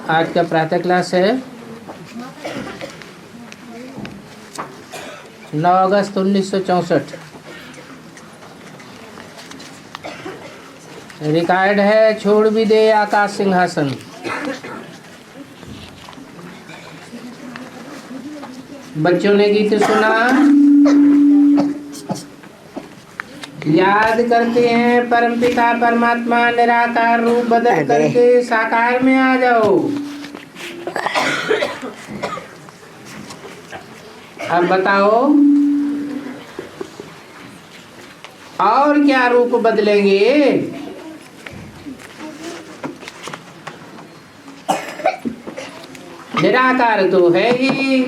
आज का प्रातः क्लास है 9 अगस्त 1964। रिकॉर्ड है छोड़ भी दे आकाश सिंहासन। बच्चों ने गीत सुना, याद करते हैं परमपिता परमात्मा निराकार रूप बदल करके साकार में आ जाओ। अब बताओ और क्या रूप बदलेंगे? निराकार तो है ही,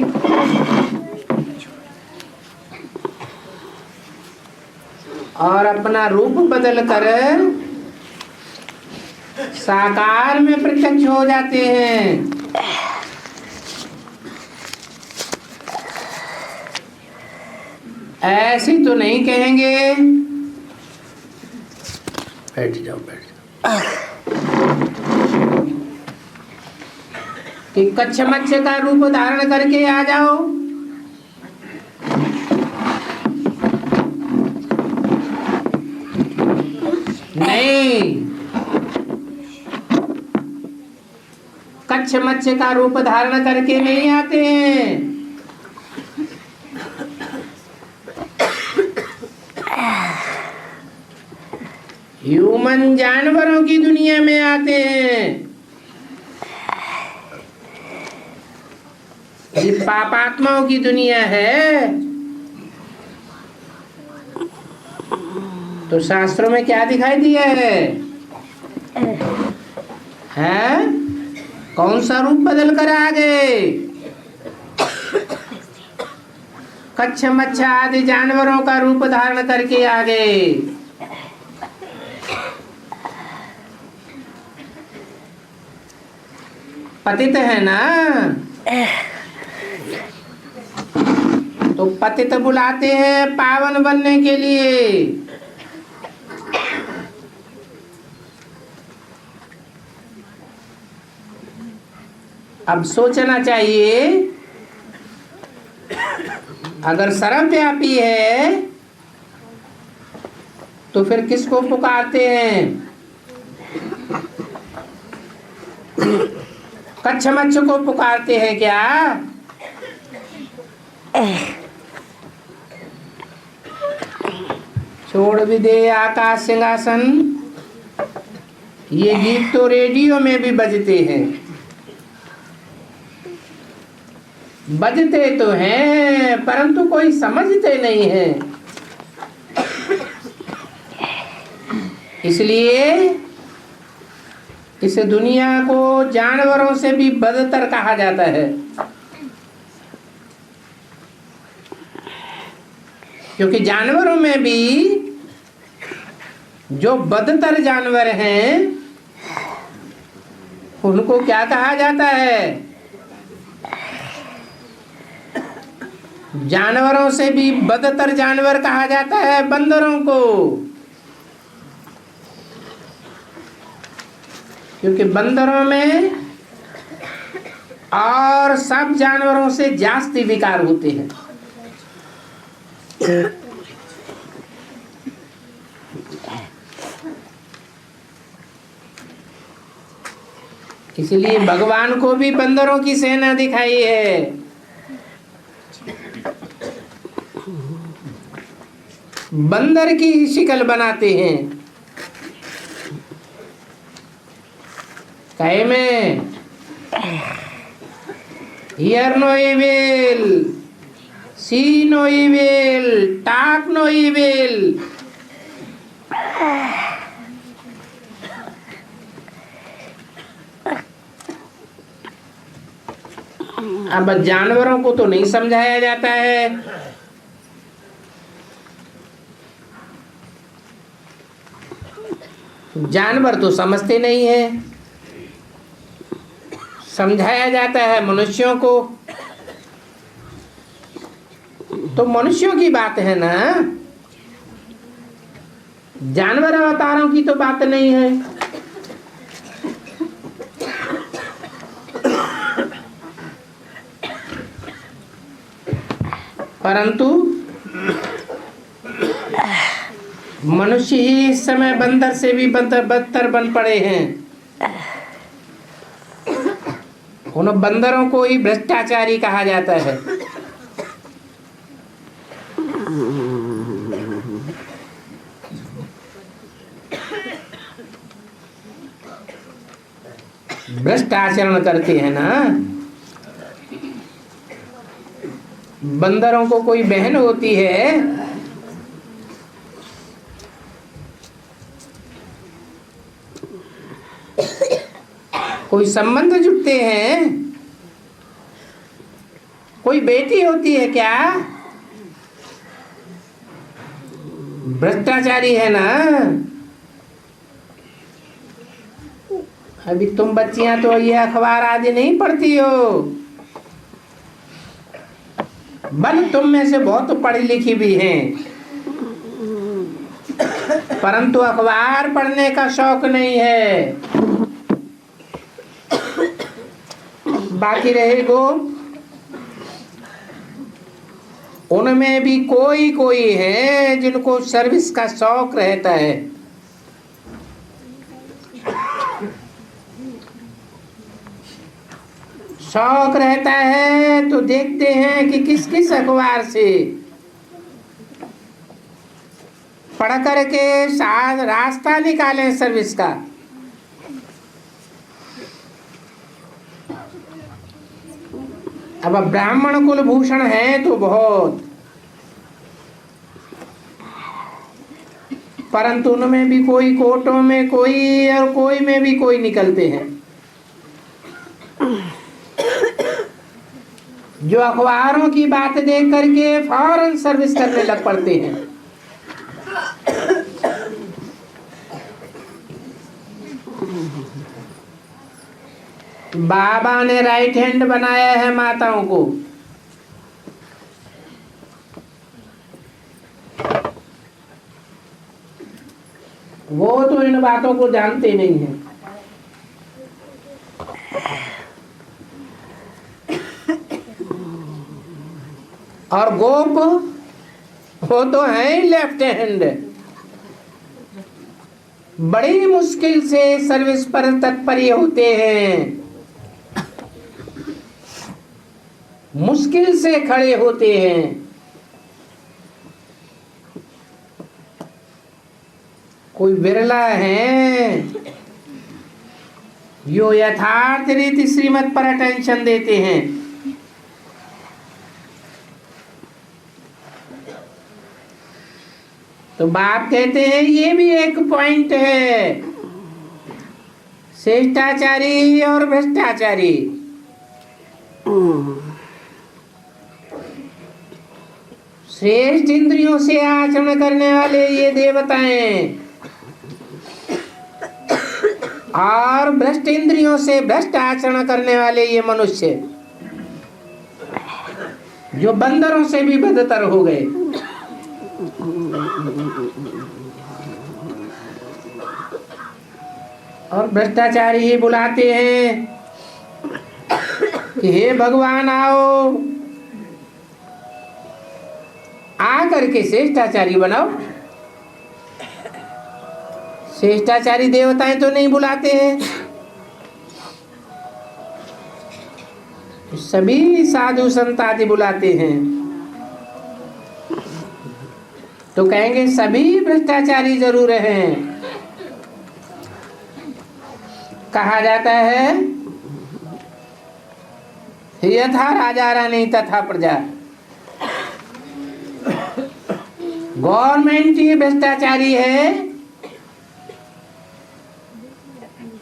और अपना रूप बदल कर साकार में प्रत्यक्ष हो जाते हैं। ऐसे तो नहीं कहेंगे, बैठ जाओ कि कच्छ मच्छ का रूप धारण करके आ जाओ। नहीं, कच्छ मच्छ का रूप धारण करके नहीं आते हैं। ह्यूमन जानवरों की दुनिया में आते हैं। ये पापात्माओं की दुनिया है। तो शास्त्रों में क्या दिखाई दिया है? हैं? कौन सा रूप बदल कर आ गए? कच्छ मच्छ आदि जानवरों का रूप धारण करके आ गए। पतित है ना, तो पतित बुलाते हैं पावन बनने के लिए। अब सोचना चाहिए, अगर सर्वव्यापी है तो फिर किसको पुकारते हैं? कच्छ मच्छ को पुकारते हैं क्या? छोड़ भी दे आकाश सिंहासन, ये गीत तो रेडियो में भी बजते हैं। बजते तो हैं परंतु कोई समझते नहीं है। इसलिए इस दुनिया को जानवरों से भी बदतर कहा जाता है, क्योंकि जानवरों में भी जो बदतर जानवर हैं उनको क्या कहा जाता है? जानवरों से भी बदतर जानवर कहा जाता है बंदरों को, क्योंकि बंदरों में और सब जानवरों से जास्ती विकार होते हैं। इसलिए भगवान को भी बंदरों की सेना दिखाई है। बंदर की शिकल बनाते हैं। कहे में hear no evil, see no evil, talk no evil. अब जानवरों को तो नहीं समझाया जाता है। जानवर तो समझते नहीं है, समझाया जाता है मनुष्यों को। तो मनुष्यों की बात है ना, जानवर अवतारों की तो बात नहीं है, परंतु मनुष्य ही इस समय बंदर से भी बदतर बन पड़े हैं। उन बंदरों को ही भ्रष्टाचारी कहा जाता है। भ्रष्ट आचरण करते हैं ना। बंदरों को कोई बहन होती है, कोई संबंध जुड़ते हैं, कोई बेटी होती है क्या? भ्रष्टाचारी है ना। अभी तुम बच्चियां तो ये अखबार आदि नहीं पढ़ती हो, बल तुम में से बहुत पढ़ी लिखी भी हैं, परंतु अखबार पढ़ने का शौक नहीं है। बाकी रहे गो, उनमें भी कोई कोई है जिनको सर्विस का शौक रहता है। शौक रहता है तो देखते हैं कि किस किस अखबार से पढ़ करके शायद रास्ता निकालें सर्विस का। अब ब्राह्मण कुलभूषण है तो बहुत, परंतु उनमें भी कोई कोटों में कोई और कोई में भी कोई निकलते हैं जो अखबारों की बात देख करके फौरन सर्विस करने लग पड़ते हैं। बाबा ने राइट हैंड बनाया है माताओं को, वो तो इन बातों को जानते नहीं हैं। और गोप वो तो है ही लेफ्ट हैंड, बड़ी मुश्किल से सर्विस पर तत्पर होते हैं, मुश्किल से खड़े होते हैं। कोई बिरला है जो यथार्थ रीति श्रीमत पर अटेंशन देते हैं। तो बाप कहते हैं ये भी एक पॉइंट है, श्रेष्ठाचारी और भ्रष्टाचारी। श्रेष्ठ इंद्रियों से आचरण करने वाले ये देवताएं और भ्रष्ट इंद्रियों से भ्रष्ट आचरण करने वाले ये मनुष्य, जो बंदरों से भी बदतर हो गए। और भ्रष्टाचारी ही बुलाते हैं कि हे भगवान आओ, आ करके श्रेष्ठाचारी बनाओ। श्रेष्ठाचारी देवताएं तो नहीं बुलाते हैं, सभी साधु संत आदि बुलाते हैं। तो कहेंगे सभी भ्रष्टाचारी जरूर हैं। कहा जाता है यथा राजा रानी तथा प्रजा। गवर्नमेंट ही भ्रष्टाचारी है,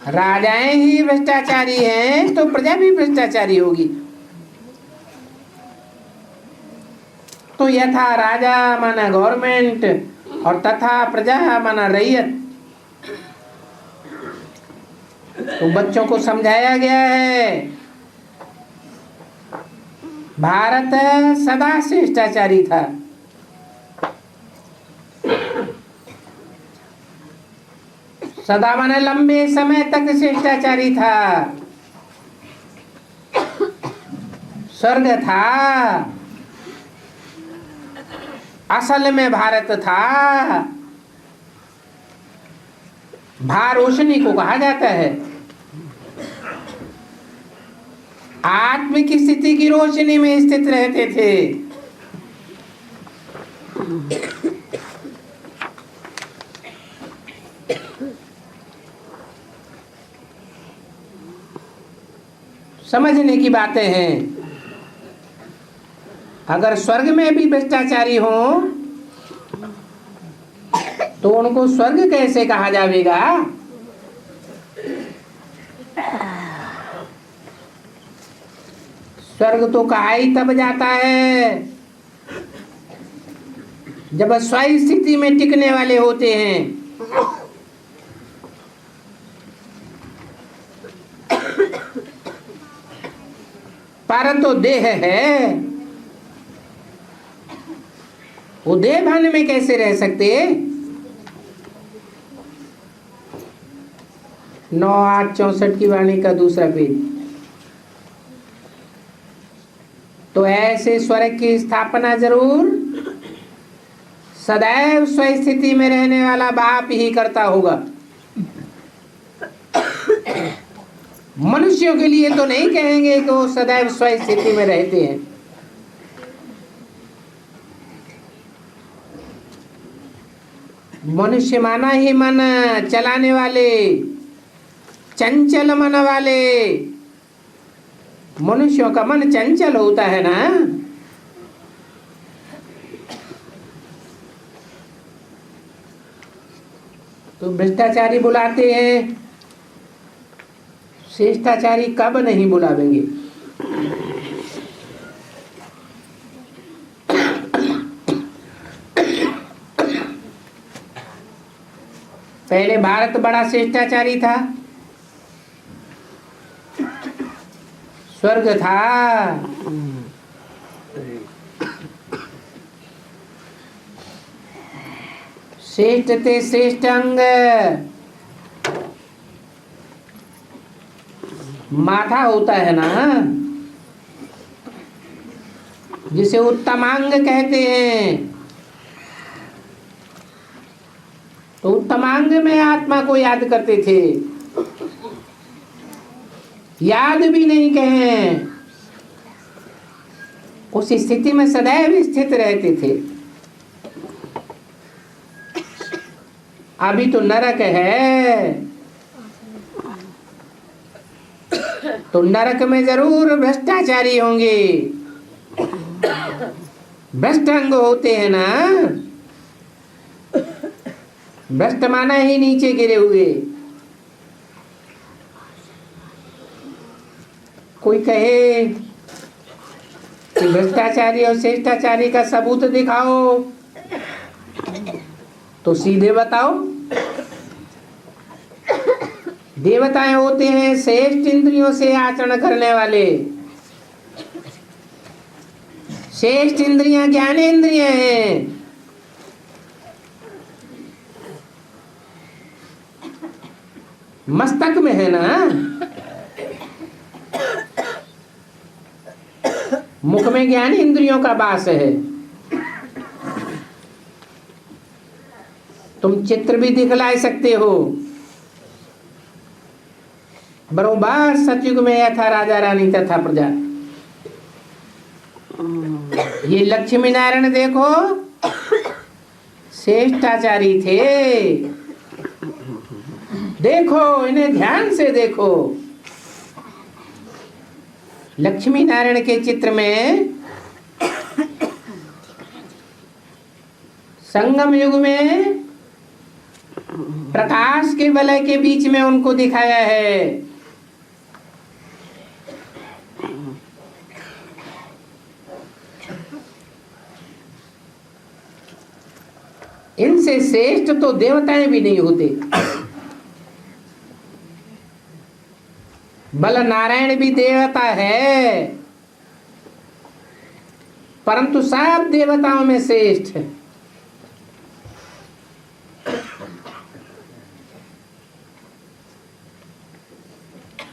राजाएं ही भ्रष्टाचारी हैं, तो प्रजा भी भ्रष्टाचारी होगी। तो यथा राजा माना गवर्नमेंट और तथा प्रजा माना रैयत। तो बच्चों को समझाया गया है भारत सदा श्रेष्ठाचारी था, सदा माने लंबे समय तक शिष्टाचारी था, स्वर्ग था, असल में भारत था। भा रोशनी को कहा जाता है, आत्म की स्थिति की रोशनी में स्थित रहते थे। समझने की बातें हैं। अगर स्वर्ग में भी भ्रष्टाचारी हो तो उनको स्वर्ग कैसे कहा जाएगा? स्वर्ग तो कहा ही तब जाता है जब स्व स्थिति में टिकने वाले होते हैं। पर तो देह है, वो देह भान में कैसे रह सकते? 9-8-64 की वाणी का दूसरा पेज। तो ऐसे स्वर्ग की स्थापना जरूर सदैव स्वस्थिति में रहने वाला बाप ही करता होगा। मनुष्यों के लिए तो नहीं कहेंगे कि वो सदैव स्वस्थिति में रहते हैं। मनुष्य माना ही मन चलाने वाले, चंचल मन वाले। मनुष्यों का मन चंचल होता है ना। तो भ्रष्टाचारी बुलाते हैं, शिष्टाचारी कब नहीं बुलावेंगे? पहले भारत बड़ा शिष्टाचारी था, स्वर्ग था। श्रेष्ठ थे श्रेष्ठ अंग, माथा होता है ना जिसे उत्तमांग कहते हैं। तो उत्तमांग में आत्मा को याद करते थे। याद भी नहीं कहें, उस स्थिति में सदैव स्थित रहते थे। अभी तो नरक है, तो नरक में जरूर भ्रष्टाचारी होंगे। भ्रष्ट अंग होते हैं ना, भ्रष्ट माना ही नीचे गिरे हुए। कोई कहे कि भ्रष्टाचारी और शिष्टाचारी का सबूत दिखाओ, तो सीधे बताओ। देवताएं होते हैं श्रेष्ठ इंद्रियों से आचरण करने वाले। श्रेष्ठ इंद्रियां ज्ञानेंद्रिय हैं। मस्तक में है ना, मुख में ज्ञान इंद्रियों का वास है। तुम चित्र भी दिखला सकते हो। बरोबर सतयुग में यह था, राजा रानी तथा प्रजा। ये लक्ष्मी नारायण देखो श्रेष्ठाचारी थे। देखो इन्हें ध्यान से देखो। लक्ष्मी नारायण के चित्र में संगम युग में प्रकाश के वलय के बीच में उनको दिखाया है। इनसे श्रेष्ठ तो देवताएं भी नहीं होते। बल नारायण भी देवता है, परंतु सब देवताओं में श्रेष्ठ है।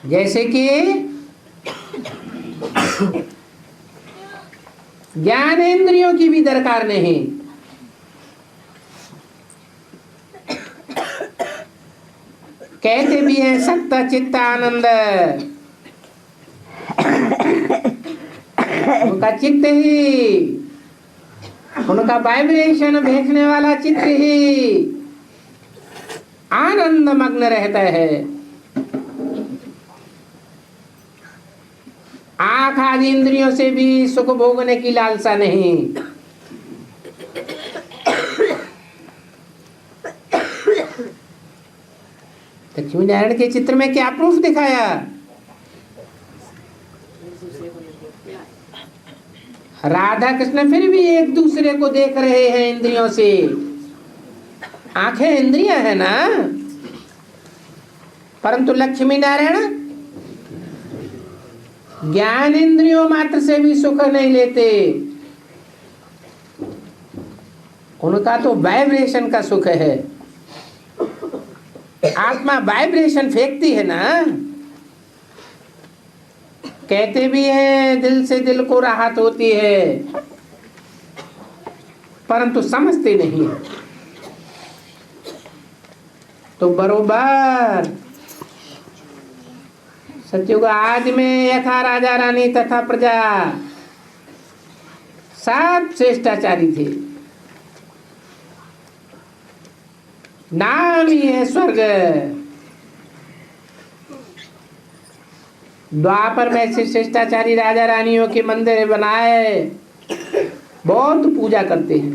जैसे कि ज्ञानेंद्रियों की भी दरकार नहीं। कहते भी हैं सत्ता चित्त आनंद, उनका चित्त ही, उनका वाइब्रेशन भेजने वाला चित्त ही आनंद मग्न रहता है। आंख आदि इंद्रियों से भी सुख भोगने की लालसा नहीं। लक्ष्मी नारायण के चित्र में क्या प्रूफ दिखाया? राधा कृष्ण फिर भी एक दूसरे को देख रहे हैं इंद्रियों से। आंखें इंद्रियां है ना, परंतु लक्ष्मी नारायण ज्ञान इंद्रियों मात्र से भी सुख नहीं लेते। उनका तो वाइब्रेशन का सुख है। आत्मा वाइब्रेशन फेंकती है ना। कहते भी हैं दिल से दिल को राहत होती है, परंतु समझते नहीं। तो बरोबर सत्युग आदि में यथा राजा रानी तथा प्रजा सब श्रेष्ठाचारी थे। नाम ही है स्वर्ग। द्वापर में से श्रेष्ठाचारी राजा रानियों के मंदिर बनाए, बहुत पूजा करते हैं।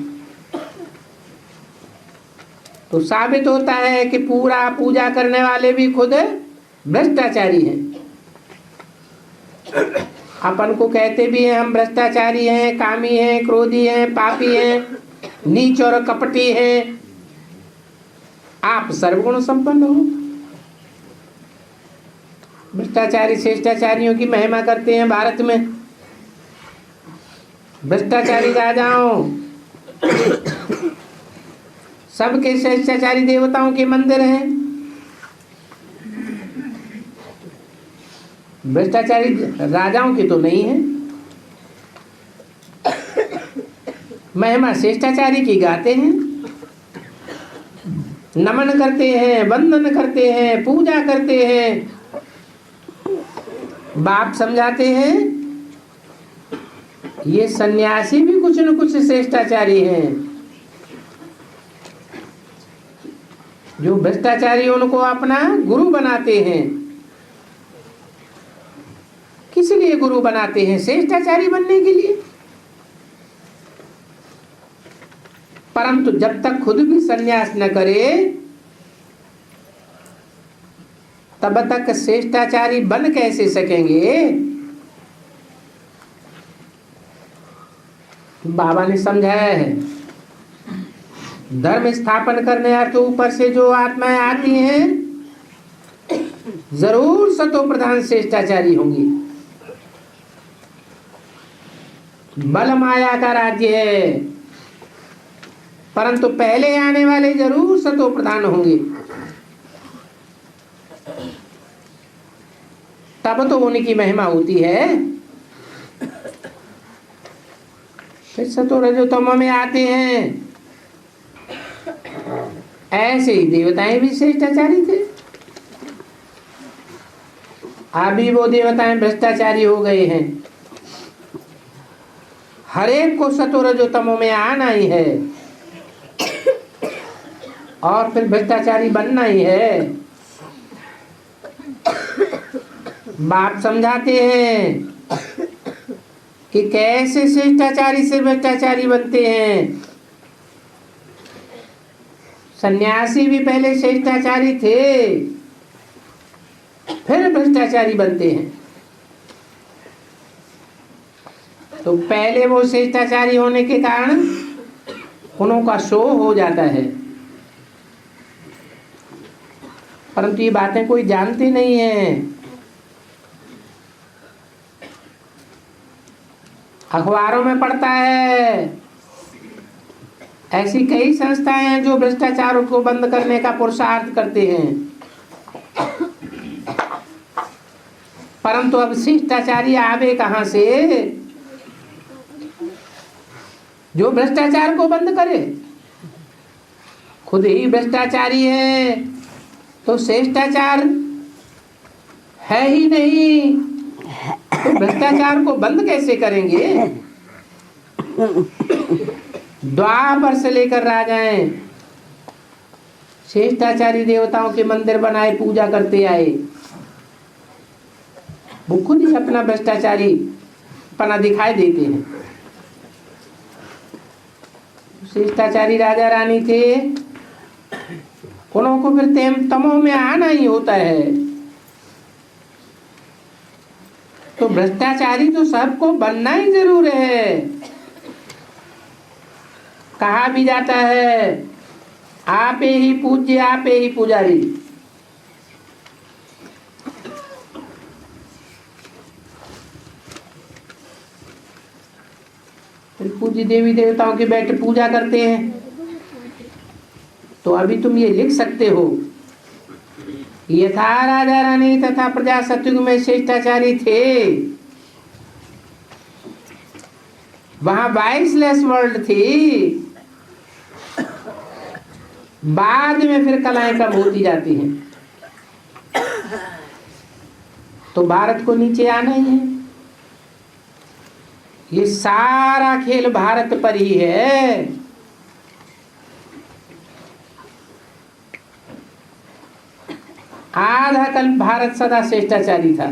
तो साबित होता है कि पूरा पूजा करने वाले भी खुद भ्रष्टाचारी हैं। अपन को कहते भी हैं हम भ्रष्टाचारी हैं, कामी हैं, क्रोधी हैं, पापी हैं, नीच और कपटी हैं। आप सर्वगुण संपन्न हो। भ्रष्टाचारी श्रेष्ठाचारियों की महिमा करते हैं भारत में। भ्रष्टाचारी राजाओं, सबके श्रेष्ठाचारी देवताओं के मंदिर हैं। भ्रष्टाचारी राजाओं की तो नहीं है। महिमा श्रेष्ठाचारी की गाते हैं, नमन करते हैं, वंदन करते हैं, पूजा करते हैं। बाप समझाते हैं ये सन्यासी भी कुछ न कुछ श्रेष्ठाचारी हैं। जो भ्रष्टाचारी उनको अपना गुरु बनाते हैं। किस लिए गुरु बनाते हैं? श्रेष्ठाचारी बनने के लिए। परंतु जब तक खुद भी संन्यास न करे तब तक श्रेष्ठाचारी बन कैसे सकेंगे? बाबा ने समझाया है, धर्म स्थापन करने अर्थ ऊपर से जो आत्माएं आती हैं जरूर सतो प्रधान श्रेष्ठाचारी होंगी। बल माया का राज्य है, परंतु पहले आने वाले जरूर सतो प्रधान होंगे। तब तो उनकी महिमा होती है। फिर सतो रजो तमो में आते हैं। ऐसे ही देवताएं भी श्रेष्ठाचारी थे। अभी वो देवताएं भ्रष्टाचारी हो गए हैं। हर एक को सतो रजो तमो में आना ही है और फिर भ्रष्टाचारी बनना ही है। बाप समझाते हैं कि कैसे श्रेष्ठाचारी से भ्रष्टाचारी बनते हैं। सन्यासी भी पहले श्रेष्ठाचारी थे, फिर भ्रष्टाचारी बनते हैं। तो पहले वो श्रेष्ठाचारी होने के कारण उन्हों का शो हो जाता है, परंतु ये बातें कोई जानते नहीं है। अखबारों में पढ़ता है, ऐसी कई संस्थाएं हैं जो भ्रष्टाचार को बंद करने का पुरुषार्थ करते हैं। परंतु अब शिष्टाचारी आवे कहां से जो भ्रष्टाचार को बंद करे? खुद ही भ्रष्टाचारी है तो शिष्टाचार है ही नहीं, तो भ्रष्टाचार को बंद कैसे करेंगे? द्वापर से लेकर राजाएं शिष्टाचारी देवताओं के मंदिर बनाए, पूजा करते आए। वो खुद ही अपना भ्रष्टाचारी पना दिखाई देते हैं। शिष्टाचारी राजा रानी थे, उनको फिर तमों में आना ही होता है। तो भ्रष्टाचारी तो सबको बनना ही जरूर है। कहा भी जाता है आपे ही पूज्य आपे ही पुजारी। पूज्य देवी देवताओं की बैठ पूजा करते हैं, तो अभी तुम ये लिख सकते हो, यथा राजा रानी तथा प्रजा सतयुग में शिष्टाचारी थे, वहां 22 वर्ल्ड थी, बाद में फिर कलाएं कम होती जाती हैं, तो भारत को नीचे आना ही है। ये सारा खेल भारत पर ही है। आधा कल भारत सदा शिष्टाचारी था।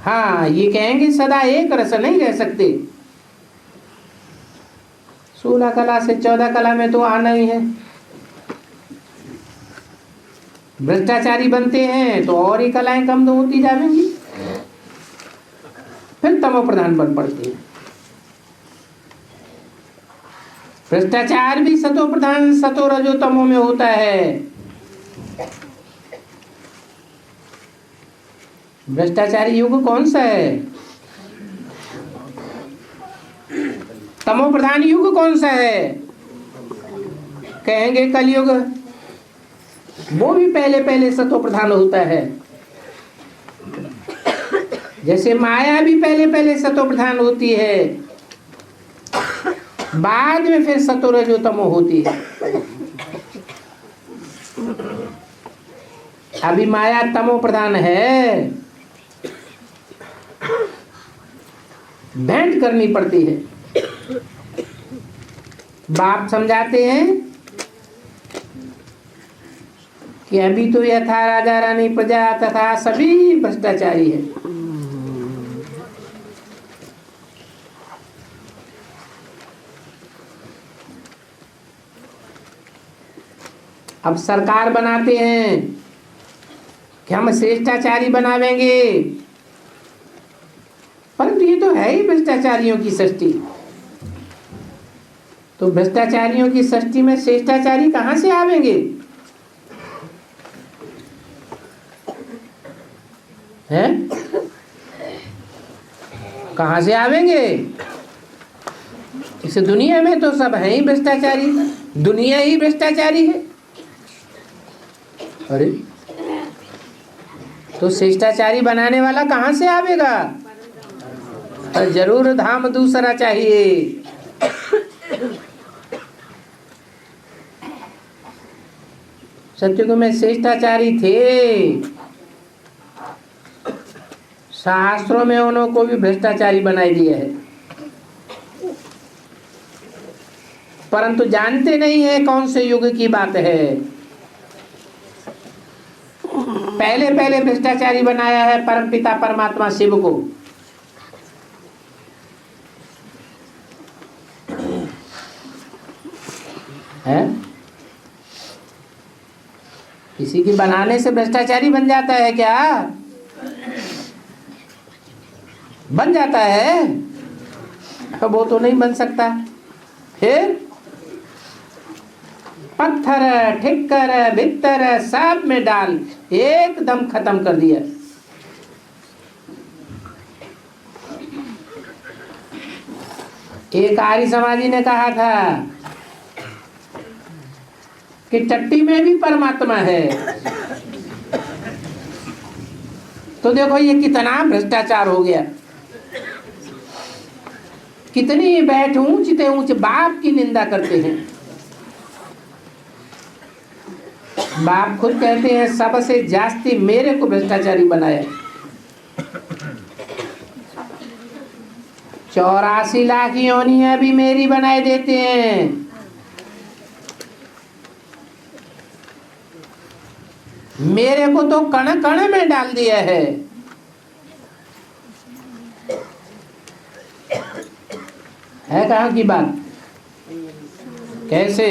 हाँ, ये कहेंगे सदा एक रस नहीं रह सकते। 16 कला से 14 कला में तो आना ही है। भ्रष्टाचारी बनते हैं तो और ही कलाएं कम तो होती जाएंगी, फिर तमो प्रधान बन पड़ते हैं। भ्रष्टाचार भी सतो प्रधान सतो रजो तमो में होता है। भ्रष्टाचारी युग कौन सा है? तमो प्रधान युग कौन सा है? कहेंगे कलयुग। वो भी पहले पहले सतो प्रधान होता है। जैसे माया भी पहले पहले सतो प्रधान होती है, बाद में फिर सतो रजो तमो होती है। अभी माया तमो प्रधान है, भेंट करनी पड़ती है। बाप समझाते हैं कि अभी तो यथा राजा रानी प्रजा तथा सभी भ्रष्टाचारी है। अब सरकार बनाते हैं कि हम शिष्टाचारी बनावेंगे, परंतु ये तो है ही भ्रष्टाचारियों की सृष्टि। तो भ्रष्टाचारियों की सृष्टि में शिष्टाचारी कहां से आवेंगे? हैं? कहां से आवेंगे? इस दुनिया में तो सब है ही भ्रष्टाचारी, दुनिया ही भ्रष्टाचारी है। अरे तो शिष्टाचारी बनाने वाला कहां से आवेगा? और जरूर धाम दूसरा चाहिए। सतयुग में शिष्टाचारी थे, शास्त्रों में उनको भी भ्रष्टाचारी बनाई दिया है, परंतु जानते नहीं है कौन से युग की बात है। पहले पहले भ्रष्टाचारी बनाया है परमपिता परमात्मा शिव को। है? किसी की बनाने से भ्रष्टाचारी बन जाता है क्या? बन जाता है? वो तो नहीं बन सकता। फिर पत्थर ठिक्कर भित्तर सब में डाल एकदम खत्म कर दिया। एक आर्य समाजी ने कहा था कि टट्टी में भी परमात्मा है। तो देखो ये कितना भ्रष्टाचार हो गया। कितनी बैठ ऊंचते ऊंच बाप की निंदा करते हैं। बाप खुद कहते हैं सबसे जास्ती मेरे को भ्रष्टाचारी बनाया। 84 लाख योनियां भी मेरी बनाए देते हैं। मेरे को तो कण कण में डाल दिया है। कहाँ की बात? कैसे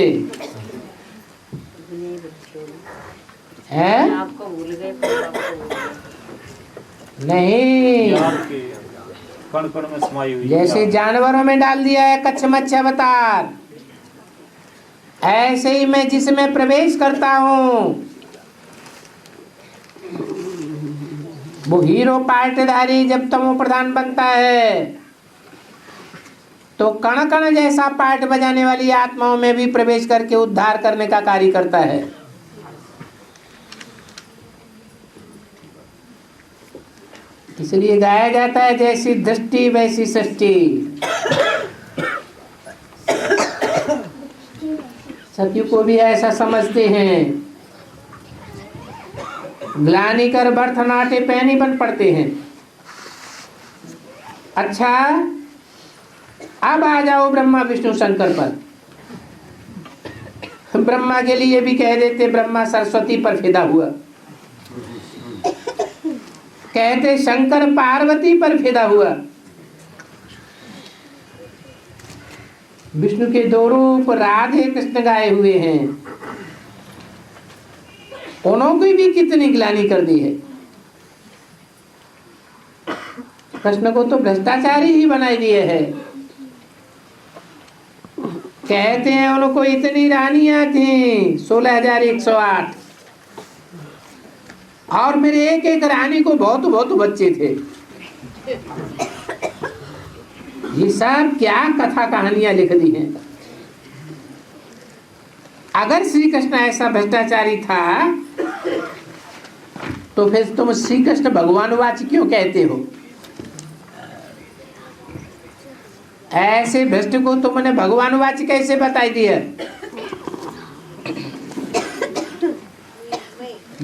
है? आपको भूल गए, नहीं, कण कण में समाई हुई। जैसे जानवरों में डाल दिया है कच्छ मच्छ अवतार, ऐसे ही मैं जिसमें प्रवेश करता हूँ वो हीरो पार्टधारी जब तमो प्रधान बनता है तो कण कण जैसा पार्ट बजाने वाली आत्माओं में भी प्रवेश करके उद्धार करने का कार्य करता है। इसलिए गाया जाता है जैसी दृष्टि वैसी सृष्टि। सत्यु को भी ऐसा समझते हैं। ग्लानि कर बर्थ नाटे पैनी बन पड़ते हैं। अच्छा, अब आ जाओ ब्रह्मा विष्णु शंकर पर। ब्रह्मा के लिए भी कह देते ब्रह्मा सरस्वती पर फिदा हुआ, कहते शंकर पार्वती पर फिदा हुआ। विष्णु के दो रूप राधे कृष्ण गाए हुए हैं, उन्होंने भी कितनी ग्लानि कर दी है। कृष्ण को तो भ्रष्टाचारी ही बनाई दिए है। कहते हैं उनको इतनी रानियां थी 16,108 और मेरे एक एक रानी को बहुत बहुत बच्चे थे। ये सब क्या कथा कहानियां लिख दी हैं। अगर श्री कृष्ण ऐसा भ्रष्टाचारी था तो फिर तुम श्री कृष्ण भगवानवाच क्यों कहते हो? ऐसे भ्रष्ट को तुमने भगवानवाच कैसे बताई दिया?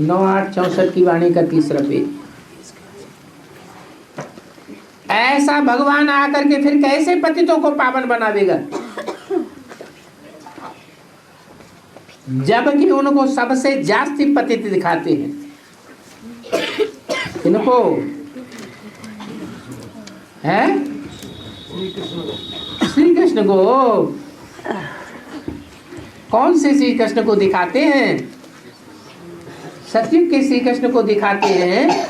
9-8-64 की वाणी का 3रा पेज। ऐसा भगवान आकर के फिर कैसे पतितों को पावन बनावेगा, जबकि उनको सबसे जास्ती पतित दिखाते हैं। इनको है श्री कृष्ण को। कौन से श्री कृष्ण को दिखाते हैं? सत्युग के श्री कृष्ण को दिखाते हैं,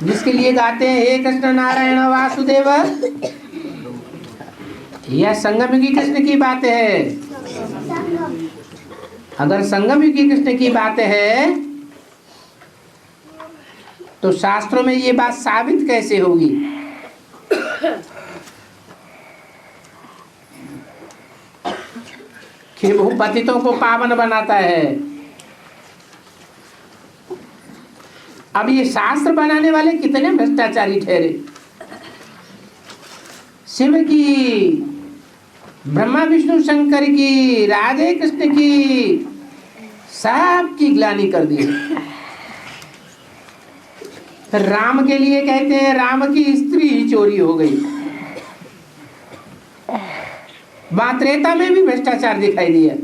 जिसके लिए गाते हैं हे कृष्ण नारायण वासुदेव। यह संगम युगी कृष्ण की बात है। अगर संगम युगी कृष्ण की बात है तो शास्त्रों में ये बात साबित कैसे होगी? कि वो पतितों को पावन बनाता है। अब ये शास्त्र बनाने वाले कितने भ्रष्टाचारी ठहरे। शिव की, ब्रह्मा विष्णु शंकर की, राधे कृष्ण की, सब की ग्लानि कर दी। राम के लिए कहते हैं राम की स्त्री ही चोरी हो गई। वहां त्रेता में भी भ्रष्टाचार दिखाई दिया।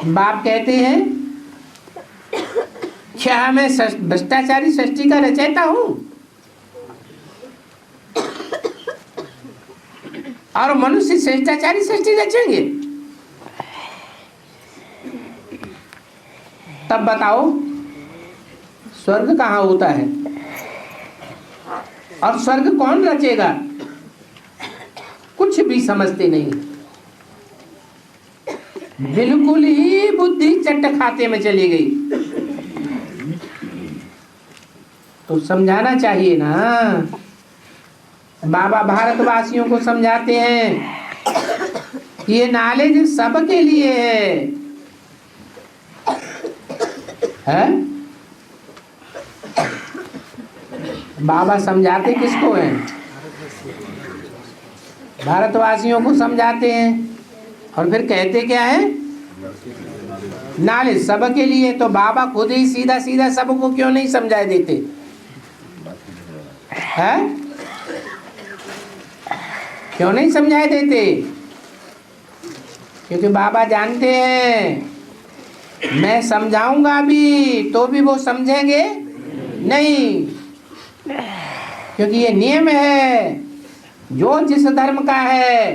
बाप कहते हैं क्या मैं भ्रष्टाचारी सृष्टि का रचयिता हूं? और मनुष्य श्रेष्ठाचारी सृष्टि रचेंगे? तब बताओ स्वर्ग कहाँ होता है और स्वर्ग कौन रचेगा? कुछ भी समझते नहीं, बिल्कुल ही बुद्धि चट्ट खाते में चली गई। तो समझाना चाहिए ना। बाबा भारतवासियों को समझाते हैं ये नॉलेज सबके लिए है? बाबा समझाते किसको हैं? भारतवासियों को समझाते हैं। और फिर कहते क्या है? नॉलेज सबके लिए। तो बाबा खुद ही सीधा सीधा सबको क्यों नहीं समझाए देते हैं? क्यों नहीं समझाए देते? क्योंकि बाबा जानते हैं मैं समझाऊंगा भी तो भी वो समझेंगे नहीं। क्योंकि ये नियम है, जो जिस धर्म का है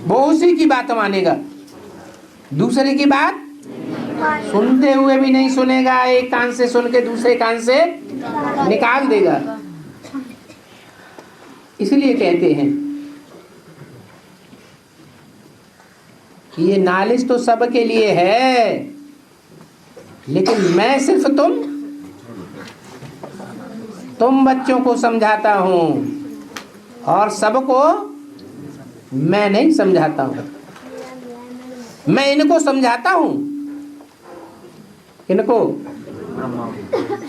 वो उसी की बात मानेगा, दूसरे की बात सुनते हुए भी नहीं सुनेगा। एक कान से सुन के दूसरे कान से निकाल देगा। इसलिए कहते हैं कि ये नॉलेज तो सबके लिए है, लेकिन मैं सिर्फ तुम बच्चों को समझाता हूं और सबको मैं नहीं समझाता हूं। मैं इनको समझाता हूं, इनको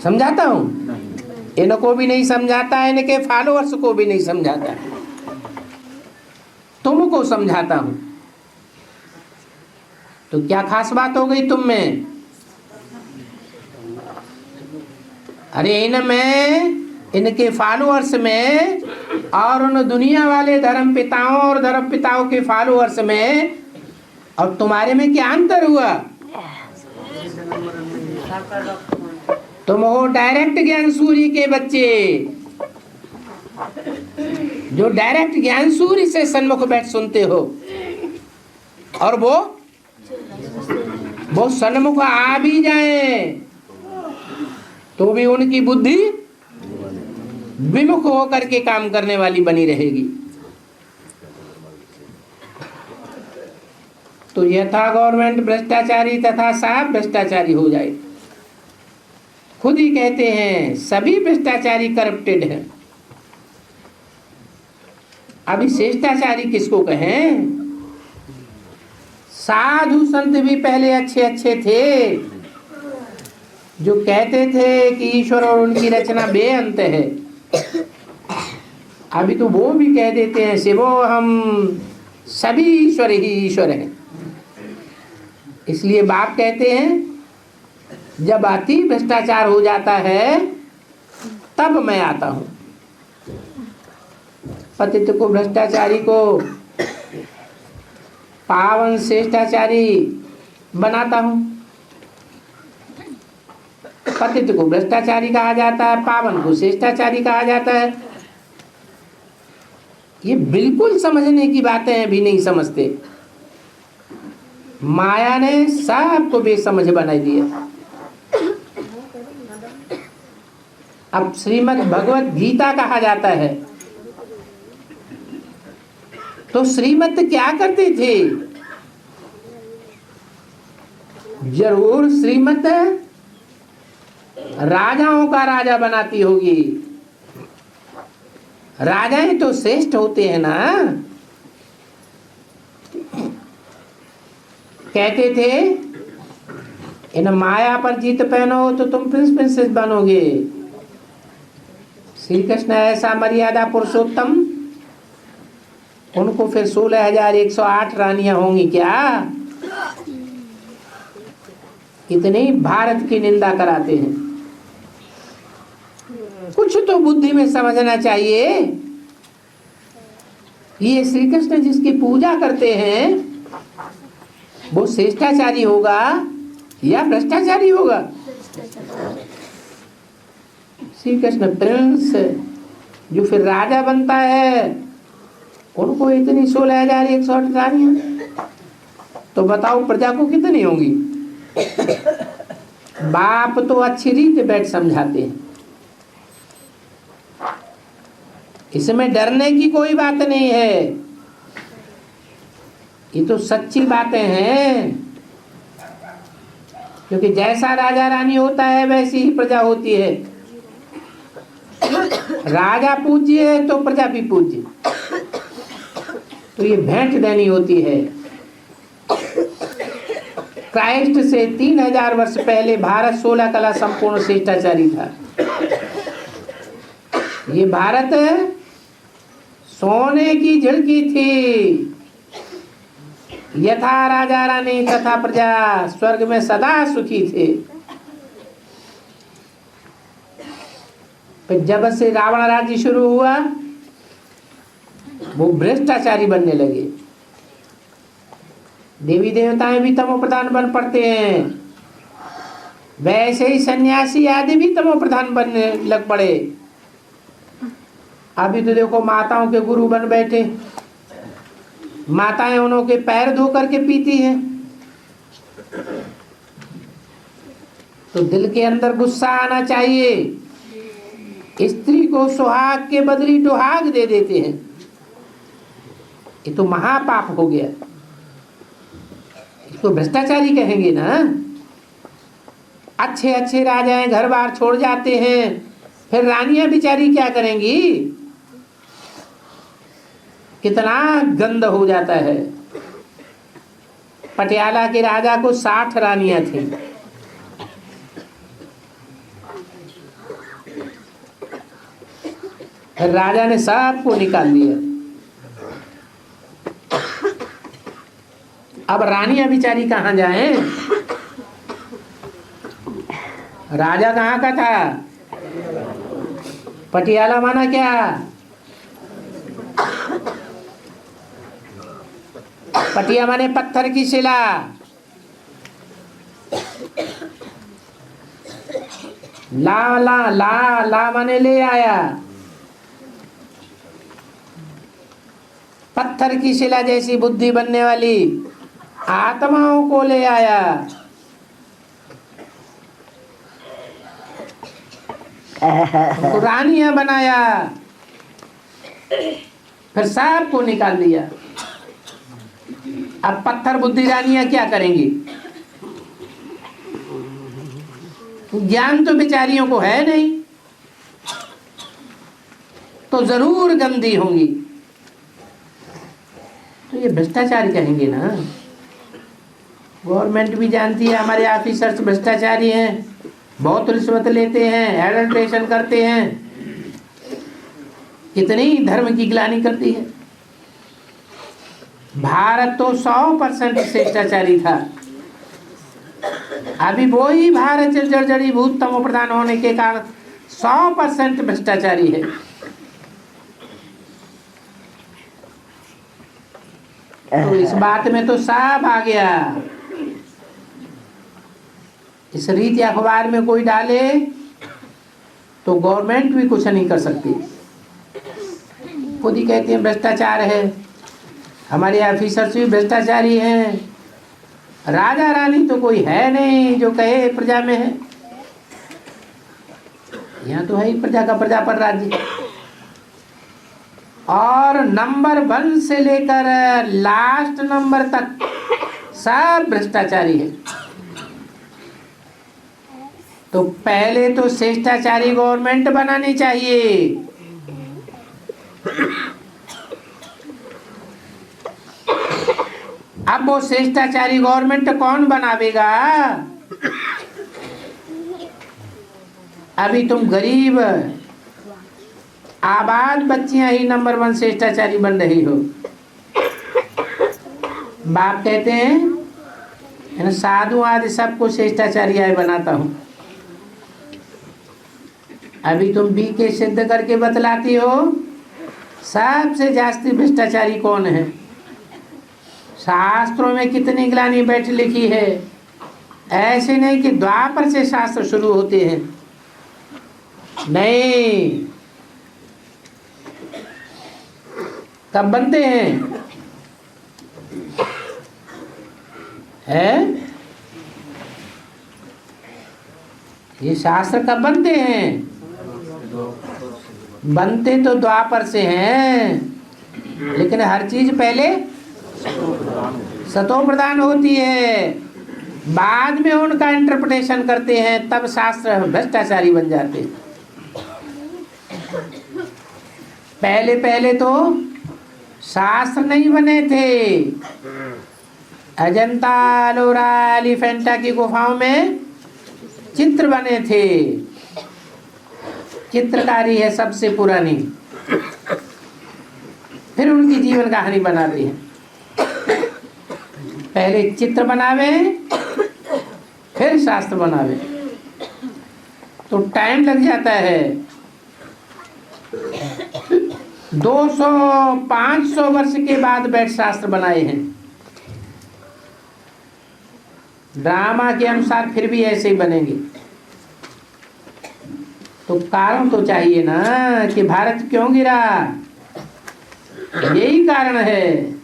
समझाता हूं, इनको भी नहीं समझाता, इनके फॉलोअर्स को भी नहीं समझाता, तुमको समझाता हूं। तो क्या खास बात हो गई तुम में? अरे इनमें, इनके फॉलोअर्स में और उन दुनिया वाले धर्म पिताओं और धर्म पिताओं के फॉलोअर्स में और तुम्हारे में क्या अंतर हुआ? तुम हो डायरेक्ट ज्ञान सूर्य के बच्चे, जो डायरेक्ट ज्ञान सूर्य से सन्मुख बैठ सुनते हो, और वो सन्मुख आ भी जाए तो भी उनकी बुद्धि विमुख होकर के काम करने वाली बनी रहेगी। तो यथा गवर्नमेंट भ्रष्टाचारी तथा साहब भ्रष्टाचारी हो जाए। खुद ही कहते हैं सभी भ्रष्टाचारी करप्टेड हैं। अभी श्रेष्ठाचारी किसको कहें? साधु संत भी पहले अच्छे अच्छे थे, जो कहते थे कि ईश्वर और उनकी रचना बेअंत है। अभी तो वो भी कह देते हैं शिवो हम सभी ईश्वर ही ईश्वर हैं। इसलिए बाप कहते हैं जब अति भ्रष्टाचार हो जाता है तब मैं आता हूं, पतित को भ्रष्टाचारी को पावन श्रेष्ठाचारी बनाता हूं। पतित को भ्रष्टाचारी कहा जाता है, पावन को श्रेष्ठाचारी कहा जाता है। ये बिल्कुल समझने की बातें हैं, भी नहीं समझते। माया ने सबको बेसमझ बना दिया। अब श्रीमद् भगवत गीता कहा जाता है, तो श्रीमत क्या करते थे? जरूर श्रीमत राजाओं का राजा बनाती होगी। राजाएं तो श्रेष्ठ होते हैं ना। कहते थे इन माया पर जीत पहनो तो तुम प्रिंस प्रिंसेस बनोगे। श्री कृष्ण ऐसा मर्यादा पुरुषोत्तम, उनको फिर 16,108 रानियां होंगी क्या? इतनी भारत की निंदा कराते हैं। कुछ तो बुद्धि में समझना चाहिए। ये श्री कृष्ण जिसकी पूजा करते हैं वो श्रेष्ठाचारी होगा या भ्रष्टाचारी होगा? श्री कृष्ण प्रिंस जो फिर राजा बनता है, उनको इतनी 16,108 रानियां, तो बताओ प्रजा को कितनी होंगी? बाप तो अच्छी रीत बैठ समझाते हैं। इसमें डरने की कोई बात नहीं है, ये तो सच्ची बातें हैं। क्योंकि जैसा राजा रानी होता है वैसी ही प्रजा होती है। राजा पूज्य है तो प्रजा भी पूज्य। तो ये भेंट देनी होती है। क्राइस्ट से 3000 वर्ष पहले भारत 16 कला संपूर्ण शिष्टाचारी था। ये भारत सोने की झिड़की थी। यथा राजा रानी तथा प्रजा स्वर्ग में सदा सुखी थे। फिर जब से रावण राज्य शुरू हुआ वो भ्रष्टाचारी बनने लगे। देवी देवताएं भी तमो प्रधान बन पड़ते हैं, वैसे ही सन्यासी आदि भी तमो प्रधान बनने लग पड़े। अभी तो देखो माताओं के गुरु बन बैठे, माताएं उन्हों के पैर धो करके पीती हैं। तो दिल के अंदर गुस्सा आना चाहिए। स्त्री को सुहाग के बदली दुहाग दे देते हैं, ये तो महापाप हो गया। इसको भ्रष्टाचारी कहेंगे ना। अच्छे अच्छे राजाएं घर बार छोड़ जाते हैं, फिर रानियां बेचारी क्या करेंगी? कितना गंद हो जाता है। पटियाला के राजा को 60 रानियां थीं। राजा ने सबको निकाल दिया। अब रानियां बेचारी कहाँ जाएं? राजा कहाँ का था? पटियाला माना क्या? पटिया माने पत्थर की शिला। ला ला ला ला माने ले आया। पत्थर की शिला जैसी बुद्धि बनने वाली आत्माओं को ले आया। तो रानियां बनाया, फिर सबको निकाल दिया। अब पत्थर बुद्धि रानियां क्या करेंगी? ज्ञान तो बेचारियों को है नहीं, तो जरूर गंदी होंगी। तो ये भ्रष्टाचार कहेंगे ना। गवर्नमेंट भी जानती है हमारे ऑफिसर्स भ्रष्टाचारी हैं, बहुत रिश्वत लेते हैं, एडल्ट्रेशन करते हैं, कितनी धर्म की ग्लानि करती है। भारत तो 100% शिष्टाचारी था। अभी वो ही भारत जर्जरीभूत तमो प्रधान होने के कारण 100% भ्रष्टाचारी है। तो इस बात में तो सब आ गया। इस रीति अखबार में कोई डाले तो गवर्नमेंट भी कुछ नहीं कर सकती। खुद ही कहते हैं भ्रष्टाचार है, हमारे ऑफिसर्स भी भ्रष्टाचारी हैं। राजा रानी तो कोई है नहीं जो कहे प्रजा में है। यहाँ तो है ही प्रजा का प्रजा पर राज्य। और नंबर 1 से लेकर लास्ट नंबर तक सब भ्रष्टाचारी है। तो पहले तो शिष्टाचारी गवर्नमेंट बनानी चाहिए। अब वो शिष्टाचारी गवर्नमेंट कौन बनावेगा? अभी तुम गरीब आबाद बच्चियां ही नंबर 1 शिष्टाचारी बन रही हो। बाप कहते हैं साधु आदि सबको शिष्टाचारी आय बनाता हूं। अभी तुम BK सिद्ध करके बतलाती हो सबसे जास्ती भ्रष्टाचारी कौन है। शास्त्रों में कितनी ग्लानि बैठ लिखी है। ऐसे नहीं कि द्वापर से शास्त्र शुरू होते हैं, नहीं, कब बनते हैं? ये शास्त्र कब बनते हैं? बनते तो द्वापर से हैं, लेकिन हर चीज पहले सतो प्रधान होती है, बाद में उनका इंटरप्रिटेशन करते हैं, तब शास्त्र भ्रष्टाचारी बन जाते हैं। पहले पहले तो शास्त्र नहीं बने थे, अजंता एलोरा एलिफेंटा की गुफाओं में चित्र बने थे। चित्रकारी है सबसे पुरानी। फिर उनकी जीवन कहानी बनाती है। पहले चित्र बनावे, फिर शास्त्र बनावे, तो टाइम लग जाता है। 200-500 वर्ष के बाद बैठ शास्त्र बनाए हैं। ड्रामा के अनुसार फिर भी ऐसे ही बनेंगे। तो कारण तो चाहिए ना कि भारत क्यों गिरा। यही कारण है।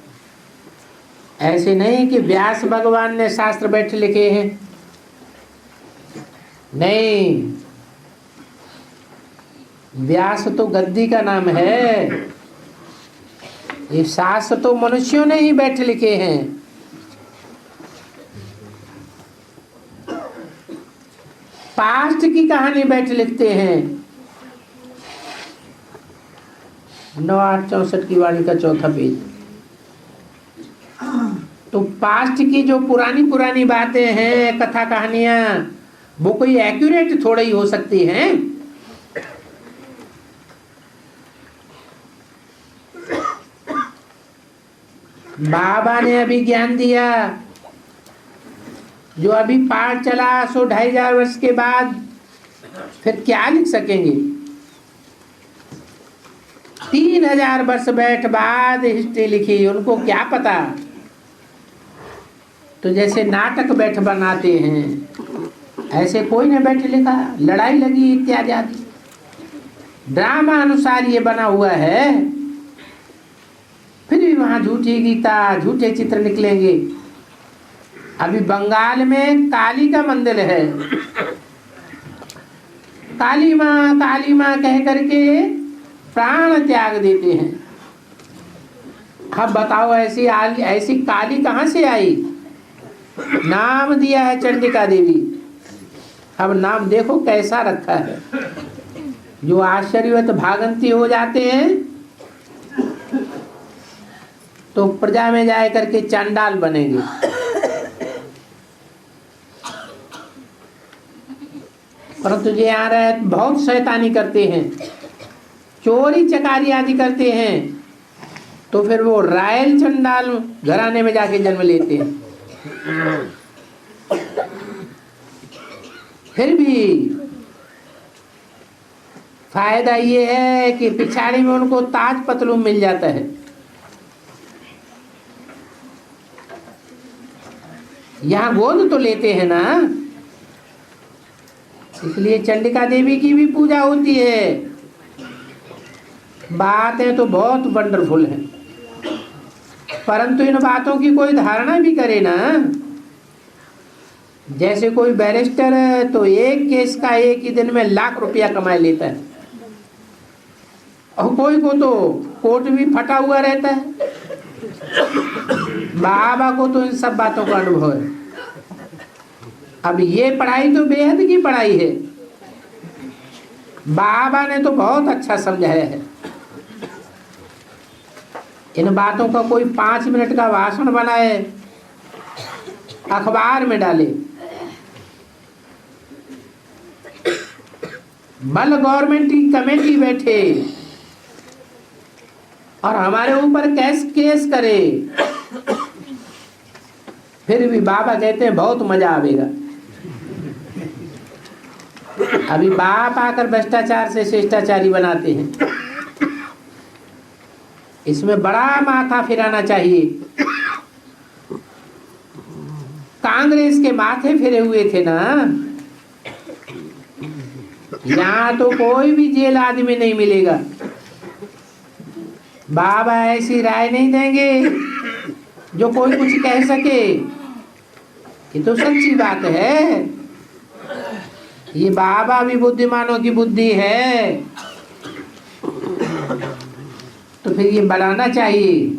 ऐसे नहीं कि व्यास भगवान ने शास्त्र बैठ लिखे हैं। नहीं, व्यास तो गद्दी का नाम है। ये शास्त्र तो मनुष्यों ने ही बैठ लिखे हैं। पास्ट की कहानी बैठ लिखते हैं। 9-8-64 की वाणी का 4था पेज। तो पास्ट की जो पुरानी पुरानी बातें हैं, कथा कहानियां, वो कोई एक्यूरेट थोड़ा ही हो सकती हैं। बाबा ने अभी ज्ञान दिया, जो अभी पाठ चला 100-2,500 वर्ष के बाद फिर क्या लिख सकेंगे। 3,000 वर्ष बैठ बाद हिस्ट्री लिखी, उनको क्या पता। तो जैसे नाटक बैठ बनाते हैं, ऐसे कोई ने बैठ लिखा। लड़ाई लगी इत्यादि आदि ड्रामा अनुसार ये बना हुआ है। फिर भी वहां झूठी गीता, झूठे चित्र निकलेंगे। अभी बंगाल में काली का मंदिर है। काली माँ कह करके प्राण त्याग देते हैं। अब बताओ ऐसी काली कहां से आई। नाम दिया है चंडिका देवी। अब नाम देखो कैसा रखा है। जो आश्चर्यवत भागंती हो जाते हैं तो प्रजा में जाए करके चांडाल बनेंगे। परंतु ये आ रहा है, बहुत शैतानी करते हैं, चोरी चकारी आदि करते हैं, तो फिर वो रायल चंडाल घराने में जाके जन्म लेते हैं। फिर भी फायदा ये है कि पिछाड़ी में उनको ताज पतलून मिल जाता है। यहाँ गोद तो लेते हैं ना, इसलिए चंडिका देवी की भी पूजा होती है। बातें तो बहुत वंडरफुल हैं, परंतु इन बातों की कोई धारणा भी करे ना। जैसे कोई बैरिस्टर है तो एक केस का एक ही दिन में लाख रुपया कमा लेता है, और कोई को तो कोट भी फटा हुआ रहता है। बाबा को तो इन सब बातों का अनुभव है। अब ये पढ़ाई तो बेहद की पढ़ाई है। बाबा ने तो बहुत अच्छा समझाया है। इन बातों का कोई 5 मिनट का भाषण बनाए, अखबार में डाले, बल गवर्नमेंट की कमेटी बैठे और हमारे ऊपर केस करे, फिर भी बाबा कहते हैं बहुत मजा आवेगा। अभी बाप आकर भ्रष्टाचार से शिष्टाचारी बनाते हैं। इसमें बड़ा माथा फिराना चाहिए। कांग्रेस के माथे फिरे हुए थे ना। यहाँ तो कोई भी जेल आदमी नहीं मिलेगा। बाबा ऐसी राय नहीं देंगे जो कोई कुछ कह सके। ये तो सच्ची बात है। ये बाबा भी बुद्धिमानों की बुद्धि है, तो फिर ये बनाना चाहिए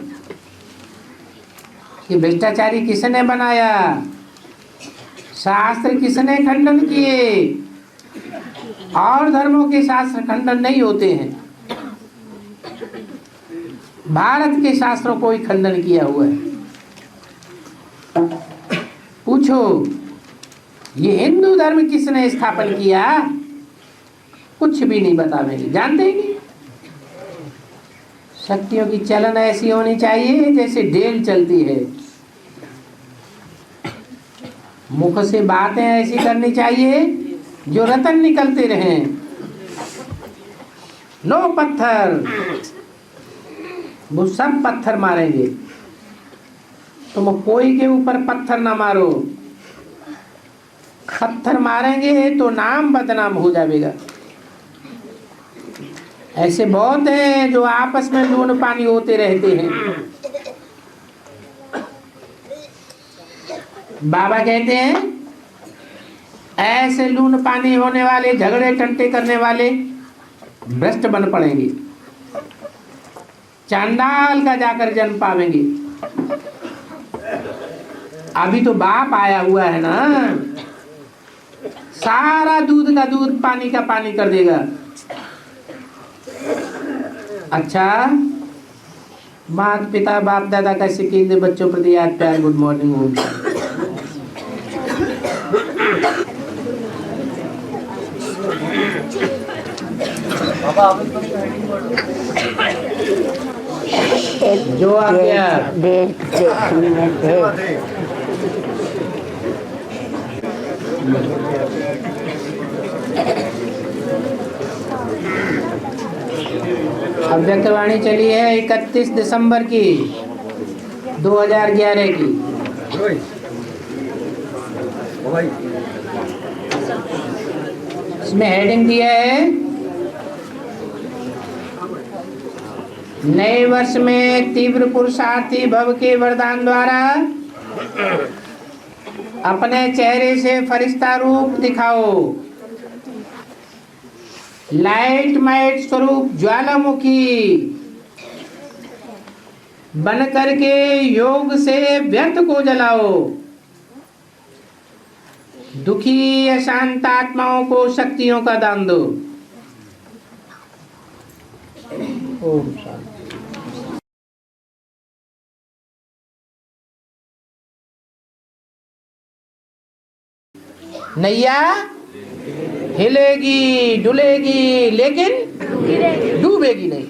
कि भ्रष्टाचारी किसने बनाया, शास्त्र किसने खंडन किए। और धर्मों के शास्त्र खंडन नहीं होते हैं, भारत के शास्त्रों को ही खंडन किया हुआ है। पूछो ये हिंदू धर्म किसने स्थापन किया? कुछ भी नहीं बतावेंगे, जानते ही नहीं। शक्तियों की चलन ऐसी होनी चाहिए जैसे ढेल चलती है, मुख से बातें ऐसी करनी चाहिए जो रतन निकलते रहें। नो पत्थर, वो सब पत्थर मारेंगे, तुम कोई के ऊपर पत्थर ना मारो। पत्थर मारेंगे तो नाम बदनाम हो जाएगा। ऐसे बहुत हैं जो आपस में लून पानी होते रहते हैं। बाबा कहते हैं ऐसे लून पानी होने वाले, झगड़े टंटे करने वाले भ्रष्ट बन पड़ेंगे, चांडाल का जाकर जन्म पावेंगे। अभी तो बाप आया हुआ है ना, सारा दूध का दूध पानी का पानी कर देगा। अच्छा, माता पिता बाप दादा का सिक्के बच्चों प्रति याद प्यार, गुड मॉर्निंग होम। जो आ गया अव्यक्तवाणी चली है 31 दिसंबर की 2011 की। इसमें हेडिंग दिया है नए वर्ष में तीव्र पुरुषार्थी भव के वरदान द्वारा अपने चेहरे से फरिश्ता रूप दिखाओ। लाइट माइट स्वरूप ज्वालामुखी बन करके योग से व्यर्थ को जलाओ। दुखी अशांत आत्माओं को शक्तियों का दान दो। ओम शांति। नैया हिलेगी डुलेगी लेकिन डूबेगी नहीं।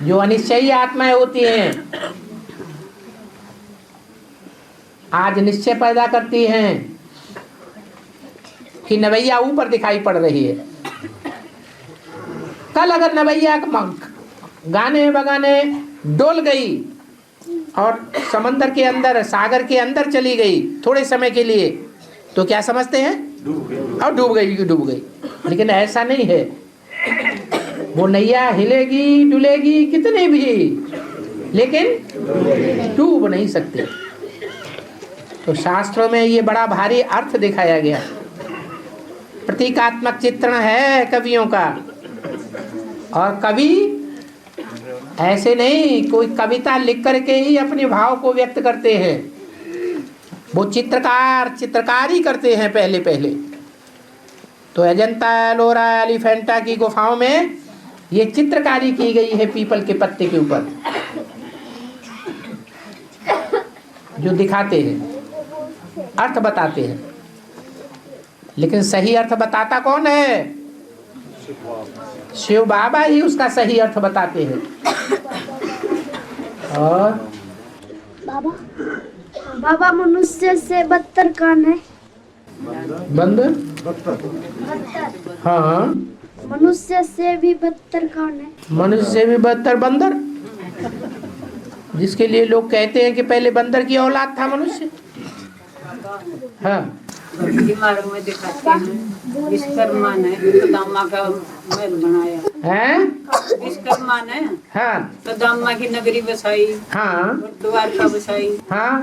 जो अनिश्चयी आत्माएं होती हैं, आज निश्चय पैदा करती हैं कि नवैया ऊपर दिखाई पड़ रही है। कल अगर नवैया गाने बगाने डोल गई और समंदर के अंदर, सागर के अंदर चली गई थोड़े समय के लिए, तो क्या समझते हैं? और डूब गई। लेकिन ऐसा नहीं है। वो नैया हिलेगी डुलेगी कितने भी, लेकिन डूब नहीं सकते। तो शास्त्रों में ये बड़ा भारी अर्थ दिखाया गया। प्रतीकात्मक चित्रण है कवियों का। और कवि ऐसे नहीं कोई कविता लिख करके ही अपने भाव को व्यक्त करते हैं। वो चित्रकारी करते हैं पहले। तो अजंता एलोरा एलिफेंटा की गुफाओं में ये चित्रकारी की गई है पीपल के पत्ते के ऊपर, जो दिखाते हैं, अर्थ बताते हैं। लेकिन सही अर्थ बताता कौन है? शिव बाबा ही उसका सही अर्थ बताते हैं। और बाबा मनुष्य से बदतर कौन है? बंदर। हाँ, मनुष्य से भी बदतर कौन है? मनुष्य से भी बदतर बंदर, जिसके लिए लोग कहते हैं कि पहले बंदर की औलाद था मनुष्य। हाँ, बीमारों में दिखाते हैं। विश्वकर्मा ने कदम्मा का महल बनाया है। विश्वकर्मा ने हाँ, कदम्मा की नगरी बसाई, हाँ, द्वारका बसाई, हाँ,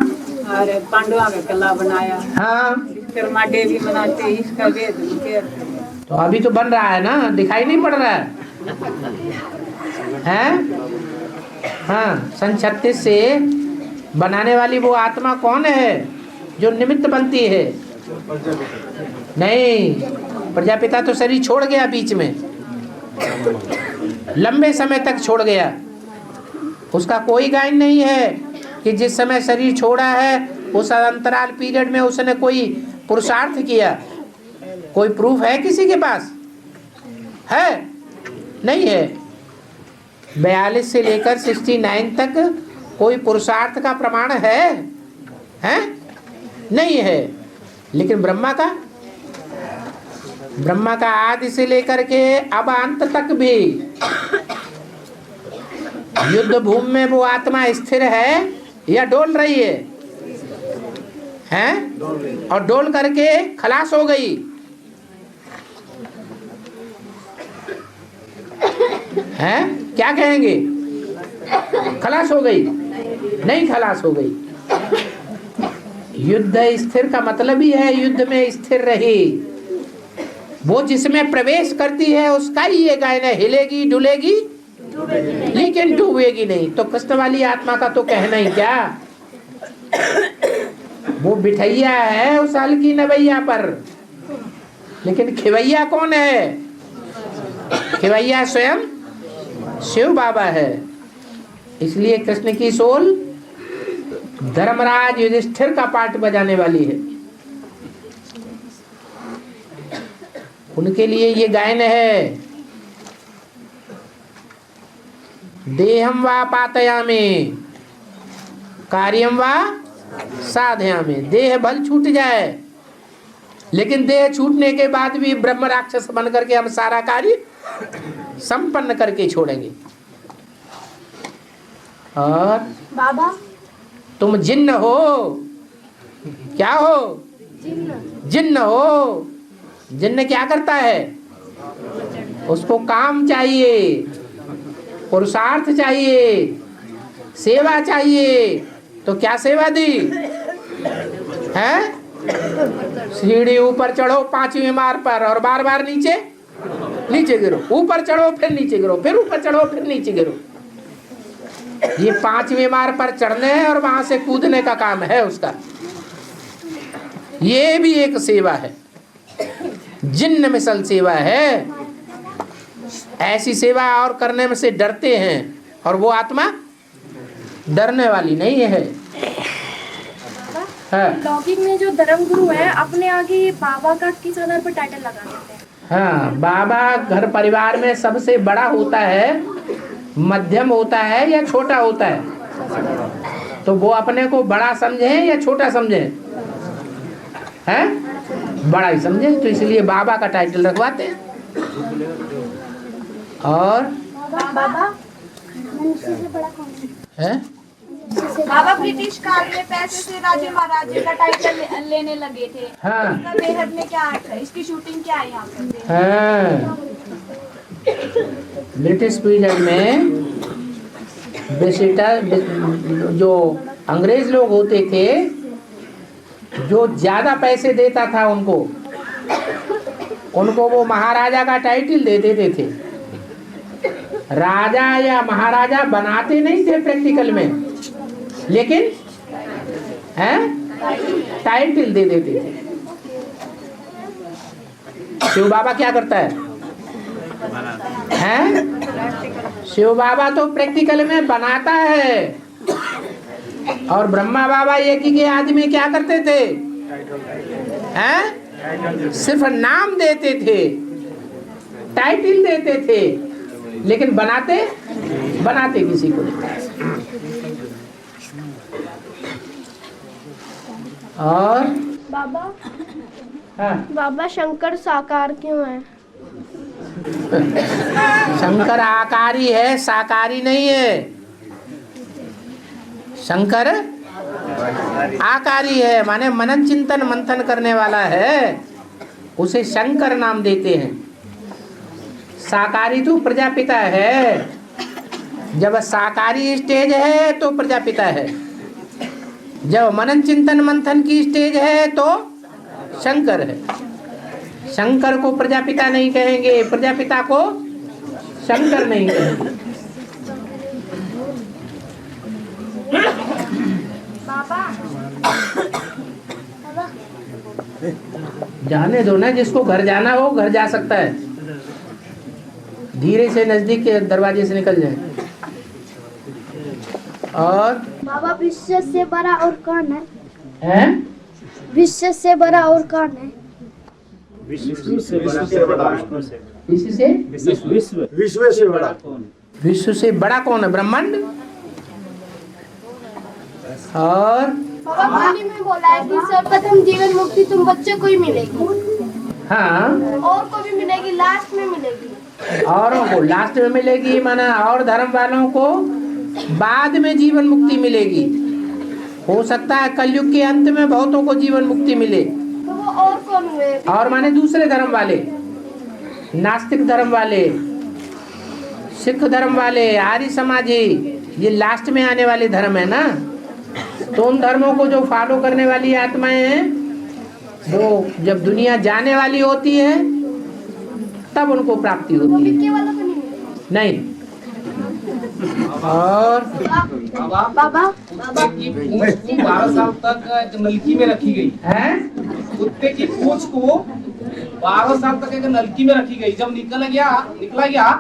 और पांडवा का किला बनाया। हाँ। विश्वकर्मा देवी बनाते हैं, इसका वेद मुझे। तो अभी तो बन रहा है ना, दिखाई नहीं पड़ रहा है? हैं? हाँ, सन 36 से बनाने वाली वो आत्मा कौन है जो निमित्त बनती है? नहीं, प्रजापिता तो शरीर छोड़ गया बीच में, लंबे समय तक छोड़ गया। उसका कोई गायन नहीं है कि जिस समय शरीर छोड़ा है उस अंतराल पीरियड में उसने कोई पुरुषार्थ किया? कोई प्रूफ है किसी के पास? है? नहीं है। 42 से लेकर 69 तक कोई पुरुषार्थ का प्रमाण है? हैं? नहीं है। लेकिन ब्रह्मा का आदि से लेकर के अब अंत तक भी युद्ध भूमि में वो आत्मा स्थिर है या डोल रही है? हैं? और डोल करके खलास हो गई। हैं? क्या कहेंगे? खलास हो गई? नहीं खलास हो गई। युद्ध स्थिर का मतलब ही है युद्ध में स्थिर रही। वो जिसमें प्रवेश करती है उसका ही ये गायन है, हिलेगी डुलेगी लेकिन डूबेगी नहीं। तो कष्ट वाली आत्मा का तो कहना ही क्या। वो बिठैया है उस हल्की नवैया पर, लेकिन खिवैया कौन है? खिवैया स्वयं शिव बाबा है। इसलिए कृष्ण की सोल धर्मराज युधिष्ठिर का पार्ट बजाने वाली है। उनके लिए ये गायन है, देहम वा पातयामि कार्यम वा साधयामि। देह भल छूट जाए, लेकिन देह छूटने के बाद भी ब्रह्म राक्षस बन करके हम सारा कार्य संपन्न करके छोड़ेंगे। और बाबा तुम जिन्न हो। क्या हो? जिन्न हो। जिन्न क्या करता है? उसको काम चाहिए, पुरुषार्थ चाहिए, सेवा चाहिए। तो क्या सेवा दी है? सीढ़ी ऊपर चढ़ो 5वीं मार पर और बार बार नीचे गिरो, ऊपर चढ़ो फिर नीचे गिरो, फिर ऊपर चढ़ो फिर नीचे गिरो। ये 5वीं मार पर चढ़ने है और वहां से कूदने का काम है उसका। ये भी एक सेवा है, जिन्न मिसल सेवा है। ऐसी सेवा और करने में से डरते हैं, और वो आत्मा डरने वाली नहीं है। लौकिक में जो धर्म गुरु है अपने आगे बाबा का किस आधार पर टाइटल लगा देते हैं? हाँ, बाबा घर परिवार में सबसे बड़ा होता है, मध्यम होता है या छोटा होता है? तो वो अपने को बड़ा समझे या छोटा समझे? हैं? बड़ा ही समझे। तो इसलिए बाबा का टाइटल रखवाते हैं। और बाबा मनुष्य से बड़ा कौन है? बाबा ब्रिटिश काल में पैसे से राजे महाराजे का टाइटल लेने लगे थे। हाँ। इसका बेहद में क्या अर्थ है? इसकी शूटिंग क्या है यहाँ पे? हाँ, ब्रिटिश पीरियड में विजिटर जो अंग्रेज लोग होते थे, जो ज्यादा पैसे देता था उनको वो महाराजा का टाइटल दे देते थे। राजा या महाराजा बनाते नहीं थे प्रैक्टिकल में, लेकिन टाइटल दे देते थे। शिव बाबा क्या करता है? शिव बाबा तो प्रैक्टिकल में बनाता है, और ब्रह्मा बाबा एक ही के आदमी क्या करते थे? सिर्फ नाम देते थे, टाइटल देते थे, लेकिन बनाते किसी को नहीं। और बाबा हाँ, बाबा शंकर साकार क्यों है? शंकर आकारी है, साकारी नहीं है। शंकर आकारी है, माने मनन चिंतन मंथन करने वाला है, उसे शंकर नाम देते हैं। साकारी तो प्रजापिता है। जब साकारी स्टेज है तो प्रजापिता है, जब मनन चिंतन मंथन की स्टेज है तो शंकर है। शंकर को प्रजापिता नहीं कहेंगे, प्रजापिता को शंकर नहीं कहेंगे। जाने दो ना, जिसको घर जाना हो घर जा सकता है, धीरे से नजदीक के दरवाजे से निकल जाए। और बाबा विश्व से बड़ा और कौन है? हैं? विश्व से बड़ा और कौन है? विश्व से बड़ा इससे विश्व से बड़ा विश्व से बड़ा कौन है? ब्रह्मांड। और बाबा पानी में बोला है कि सर्वप्रथम जीवन मुक्ति तुम बच्चे को ही मिलेगी, हाँ, और को भी मिलेगी, लास्ट में मिलेगी। औरों को लास्ट में मिलेगी, माना और धर्म वालों को बाद में जीवन मुक्ति मिलेगी। हो सकता है कलयुग के अंत में बहुतों को जीवन मुक्ति मिले। तो वो और कौन हुए? और माने दूसरे धर्म वाले, नास्तिक धर्म वाले, सिख धर्म वाले, आर्य समाजी, ये लास्ट में आने वाले धर्म है ना। तो उन धर्मों को जो फॉलो करने वाली आत्माएं हैं, वो जब दुनिया जाने वाली होती है तब उनको प्राप्ति होती है। के वालों को नहीं मिलेगी। नहीं। और बाबा की पूंछ को 12 साल तक एक नलकी में रखी गई है, कुत्ते की पूंछ को 12 साल तक एक नलकी में रखी गई। जब निकला गया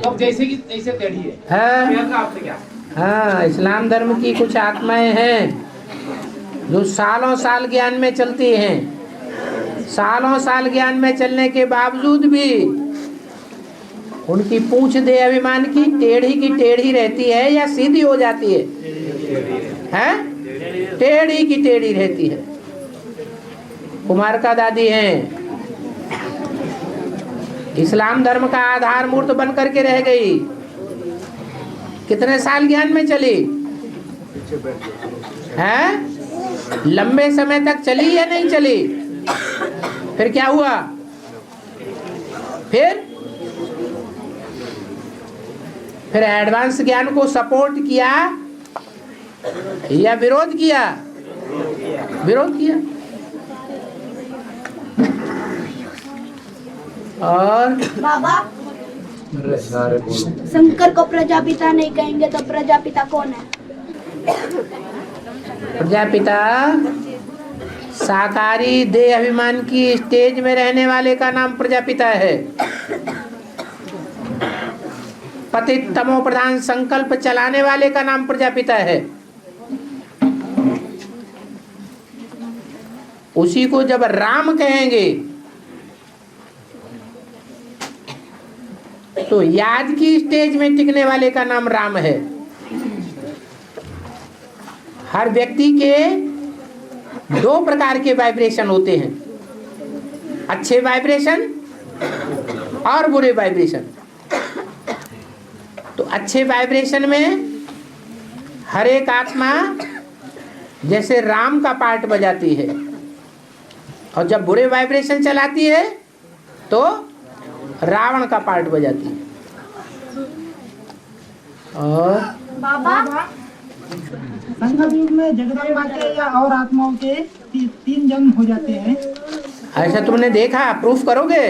तब जैसे कि तैसे टेढ़ी है। शेर का अर्थ क्या? हाँ, इस्लाम धर्म की कुछ आत्माएं हैं जो सालों साल ज्ञान में चलती हैं। सालों साल ज्ञान में चलने के बावजूद भी उनकी पूंछ देह अभिमान की टेढ़ी रहती है या सीधी हो जाती है? हैं? टेढ़ी की टेढ़ी रहती है। कुमार का दादी हैं, इस्लाम धर्म का आधार मूर्त बन करके रह गई। कितने साल ज्ञान में चली हैं? लंबे समय तक चली या नहीं चली? फिर क्या हुआ? फिर एडवांस ज्ञान को सपोर्ट किया या विरोध किया? विरोध किया। और बाबा शंकर को प्रजापिता नहीं कहेंगे तो प्रजापिता कौन है? प्रजापिता साकारी देह अभिमान की स्टेज में रहने वाले का नाम प्रजापिता है। पतित तमो प्रधान संकल्प चलाने वाले का नाम प्रजापिता है। उसी को जब राम कहेंगे तो याद की स्टेज में टिकने वाले का नाम राम है। हर व्यक्ति के 2 प्रकार के वाइब्रेशन होते हैं, अच्छे वाइब्रेशन और बुरे वाइब्रेशन। तो अच्छे वाइब्रेशन में हर एक आत्मा जैसे राम का पार्ट बजाती है, और जब बुरे वाइब्रेशन चलाती है तो रावण का पार्ट बजाती है। और बाबा संगम युग में जगदम्बा के या और आत्माओं के 3 जन्म हो जाते हैं। ऐसा तुमने देखा? प्रूफ करोगे?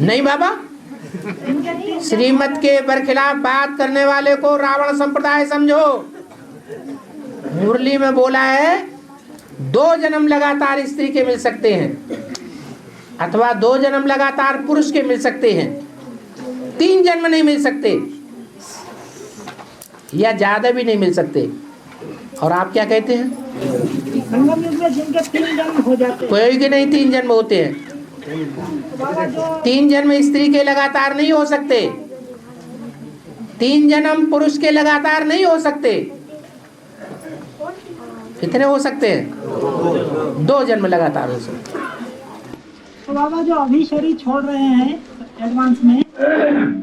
नहीं बाबा, श्रीमत के बरखिलाफ बात करने वाले को रावण संप्रदाय समझो। मुरली में बोला है 2 जन्म लगातार स्त्री के मिल सकते हैं, अथवा 2 जन्म लगातार पुरुष के मिल सकते हैं, 3 जन्म नहीं मिल सकते, या ज्यादा भी नहीं मिल सकते। और आप क्या कहते हैं? संगम युग में जिनके 3 जन्म हो जाते हैं, कोई के नहीं 3 जन्म होते हैं। 3 जन्म स्त्री के लगातार नहीं हो सकते, 3 जन्म पुरुष के लगातार नहीं हो सकते। कितने हो सकते हैं? 2 जन्म लगातार हो सकते। तो बाबा जो अभी शरीर छोड़ रहे हैं एडवांस में,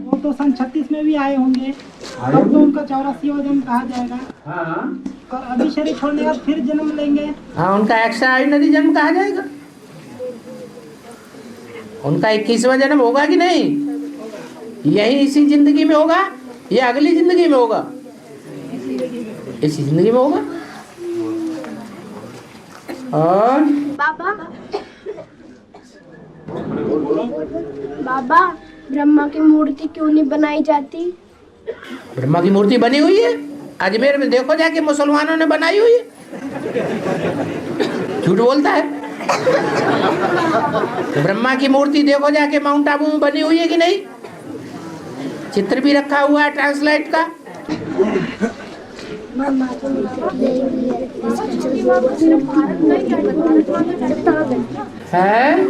वो तो सन 36 में भी आए होंगे, तब तो उनका 84वां जन्म कहा जाएगा। हाँ, और अभी शरीर छोड़ने के बाद फिर जन्म लेंगे। हाँ, उनका एक्स्ट्रा ऑर्डिनरी जन्म कहा जाएगा। उनका 21वां जन्म होगा कि नहीं? यही इसी जिंदगी में होगा या अगली जिंदगी में होगा? इसी जिंदगी में होगा। और बाबा ब्रह्मा की मूर्ति क्यों नहीं बनाई जाती? ब्रह्मा की मूर्ति बनी हुई है, अजमेर में देखो जाके, मुसलमानों ने बनाई हुई है। झूठ बोलता है। तो ब्रह्मा की मूर्ति देखो जाके माउंट आबू में बनी हुई है कि नहीं? चित्र भी रखा हुआ है ट्रांसलेट का। है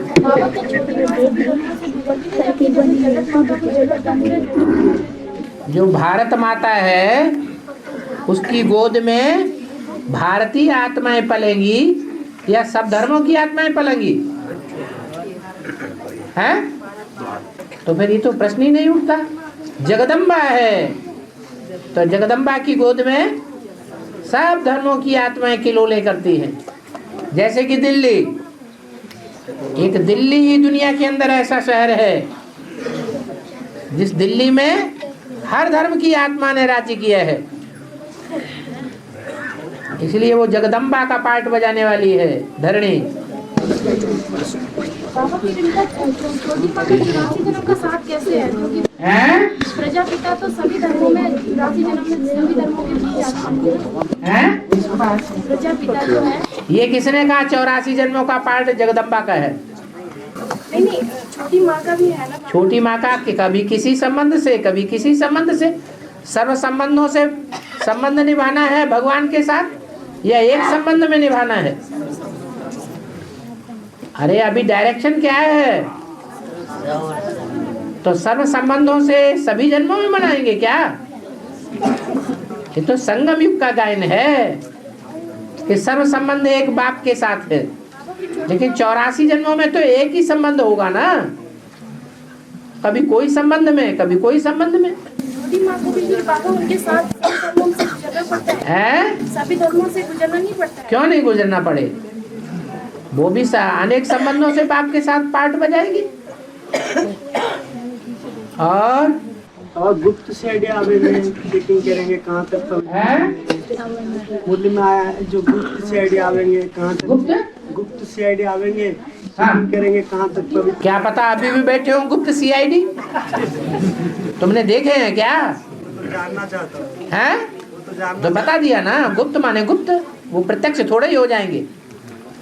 जो भारत माता है उसकी गोद में भारतीय आत्माएं पलेंगी या सब धर्मों की आत्माएं पलेंगी? हैं? तो फिर ये तो प्रश्न ही नहीं उठता। जगदम्बा है तो जगदम्बा की गोद में सब धर्मों की आत्माएं किलोले करती हैं। जैसे कि दिल्ली, एक दिल्ली ही दुनिया के अंदर ऐसा शहर है जिस दिल्ली में हर धर्म की आत्मा ने राज्य किया है, इसलिए वो जगदम्बा का पार्ट बजाने वाली है धरणी। बाबा फिर इनका छोटी माँ का राशि जन्म का साथ कैसे है? क्योंकि प्रजापिता तो सभी धर्मों में राशि जन्म में सभी धर्मों के बीच आता है। प्रजापिता जो है ये किसने कहा 84 जन्मों का पार्ट जगदम्बा का है? नहीं, छोटी माँ का भी है ना। छोटी माँ का कि कभी किसी संबंध से कभी किसी संबंध से, सर्व संबंधों से संबंध निभाना है भगवान के साथ या एक संबंध में निभाना है? अरे अभी डायरेक्शन क्या है? तो सर्व संबंधों से सभी जन्मों में मनाएंगे क्या? ये तो संगम युग का गायन है कि सर्व संबंध एक बाप के साथ है, लेकिन 84 जन्मों में तो एक ही संबंध होगा ना, कभी कोई संबंध में कभी कोई संबंध में। छोटी माँ को भी फिर बाबा उनके साथ सभी धर्मों से गुजरना पड़ता है। सभी धर्मों से गुजरना नहीं पड़ता है। क्यों नहीं गुजरना पड़े? वो भी अनेक संबंधों से बाप के साथ पार्ट बजाएगी। और गुप्त से आइडिया आवेंगे, चेकिंग करेंगे कहाँ तक मुरली में आया है। जो गुप्त से आइडिया आवेंगे कहाँ तक गुप्त से आइडिया आवेंगे, चेकिंग करेंगे कहाँ तक। क्या पता अभी भी बैठे हो गुप्त सीआईडी? तुमने देखे हैं क्या? जानना चाहता हूँ। हैं? तो बता दिया ना, गुप्त माने गुप्त, वो प्रत्यक्ष थोड़े ही हो जाएंगे।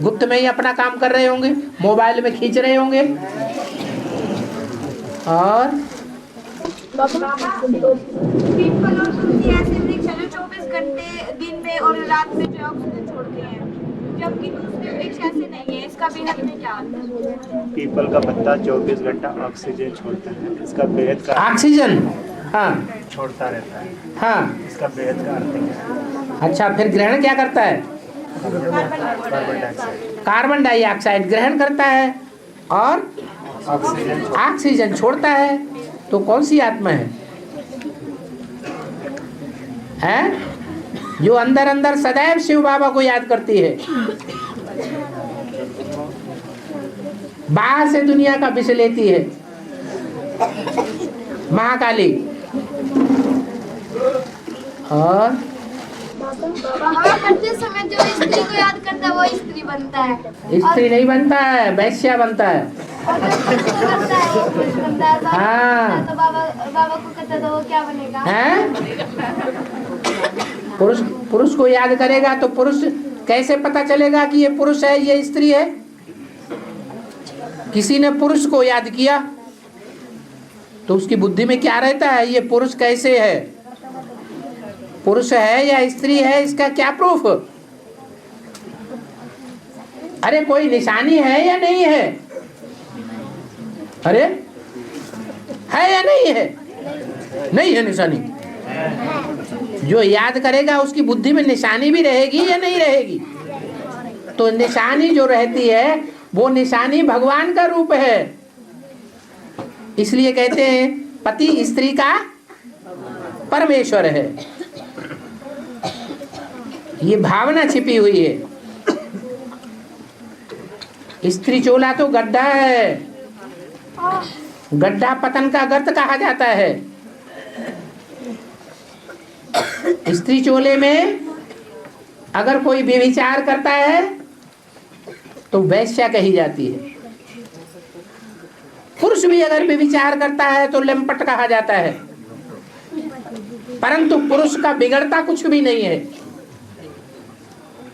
गुप्त में ही अपना काम कर रहे होंगे, मोबाइल में खींच रहे होंगे। और पीपल और तुलसी ऐसे वृक्ष हैं जो 24 घंटे दिन में और रात में जो ऑक्सीजन छोड़ते हैं, जबकि दूसरे वृक्ष ऐसे नहीं है। इसका बेहद में क्या है? पीपल का पत्ता 24 घंटा ऑक्सीजन छोड़ता है, इसका बेहद का ऑक्सीजन हाँ छोड़ता रहता है। हाँ, इसका बेहद का अर्थ है। अच्छा, फिर ग्रहण क्या करता है? कार्बन डाइऑक्साइड, कार्बन डाइऑक्साइड ग्रहण करता है और ऑक्सीजन छोड़ता है। तो कौन सी आत्मा है? हैं? जो अंदर अंदर सदैव शिव बाबा को याद करती है, बाहर से दुनिया का विष लेती है, महाकाली। और हवा करते समय जो स्त्री को याद करता है वो स्त्री बनता है। स्त्री नहीं बनता है, वैश्या बनता है। और जो पुरुष को करता है वो पुरुष बनता है। हाँ। तो बाबा को करता है तो वो क्या बनेगा? हैं? पुरुष को याद करेगा तो पुरुष कैसे पता चलेगा कि ये पुरुष है ये स्त्री है? किसी ने पुरुष को याद किया तो उसकी बुद्धि में क्या रहता है? ये पुरुष कैसे है, पुरुष है या स्त्री है, इसका क्या प्रूफ? अरे कोई निशानी है या नहीं है? अरे है या नहीं है? नहीं है निशानी। जो याद करेगा उसकी बुद्धि में निशानी भी रहेगी या नहीं रहेगी? तो निशानी जो रहती है वो निशानी भगवान का रूप है। इसलिए कहते हैं पति स्त्री का परमेश्वर है। ये भावना छिपी हुई है। स्त्री चोला तो गड्ढा है, गड्ढा पतन का गर्त कहा जाता है। स्त्री चोले में अगर कोई व्यभिचार करता है तो वैश्या कही जाती है। पुरुष भी अगर व्यभिचार करता है तो लंपट कहा जाता है। परंतु पुरुष का बिगड़ता कुछ भी नहीं है,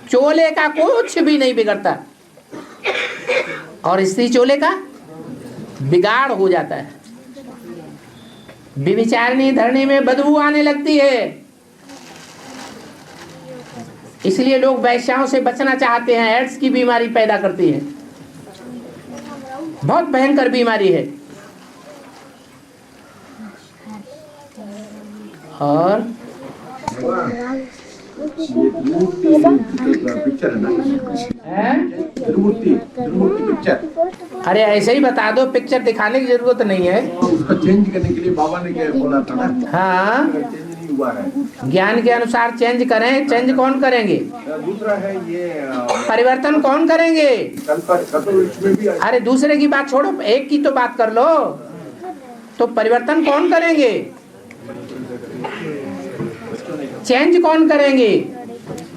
चोले का कुछ भी नहीं बिगड़ता, और स्त्री चोले का बिगाड़ हो जाता है। व्यभिचारिणी धरनी में बदबू आने लगती है इसलिए लोग वैश्याओं से बचना चाहते हैं। एड्स की बीमारी पैदा करती है, बहुत भयंकर बीमारी है। और पिक्चर है ना, त्रिमूर्ति पिक्चर। अरे ऐसे ही बता दो, पिक्चर दिखाने की जरूरत नहीं है। उसको चेंज करने के लिए बाबा ने क्या बोला था ना। हाँ, चेंज नहीं हुआ है। ज्ञान के अनुसार चेंज करें। चेंज कौन करेंगे? दूसरा है ये परिवर्तन कौन करेंगे? कल्पवृक्ष में भी। अरे दूसरे की बात छोड़ो, एक की तो बात कर लो। तो परिवर्तन कौन करेंगे? चेंज कौन करेंगे?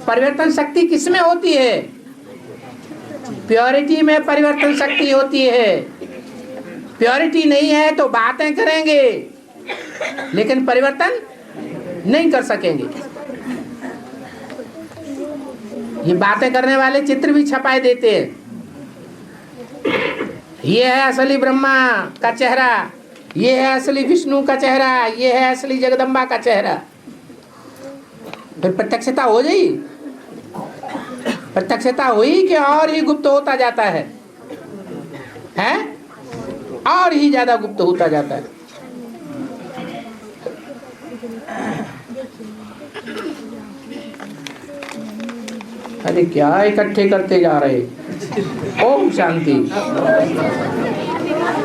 परिवर्तन शक्ति किसमें होती है? प्योरिटी में परिवर्तन शक्ति होती है। प्योरिटी नहीं है तो बातें करेंगे लेकिन परिवर्तन नहीं कर सकेंगे। ये बातें करने वाले चित्र भी छपाए देते हैं। ये है असली ब्रह्मा का चेहरा, ये है असली विष्णु का चेहरा, ये है असली जगदम्बा का चेहरा। फिर प्रत्यक्षता हो गई। प्रत्यक्षता हुई कि और ही गुप्त होता जाता है, हैं? और ही ज्यादा गुप्त होता जाता है। अरे क्या इकट्ठे करते जा रहे। ओम शांति।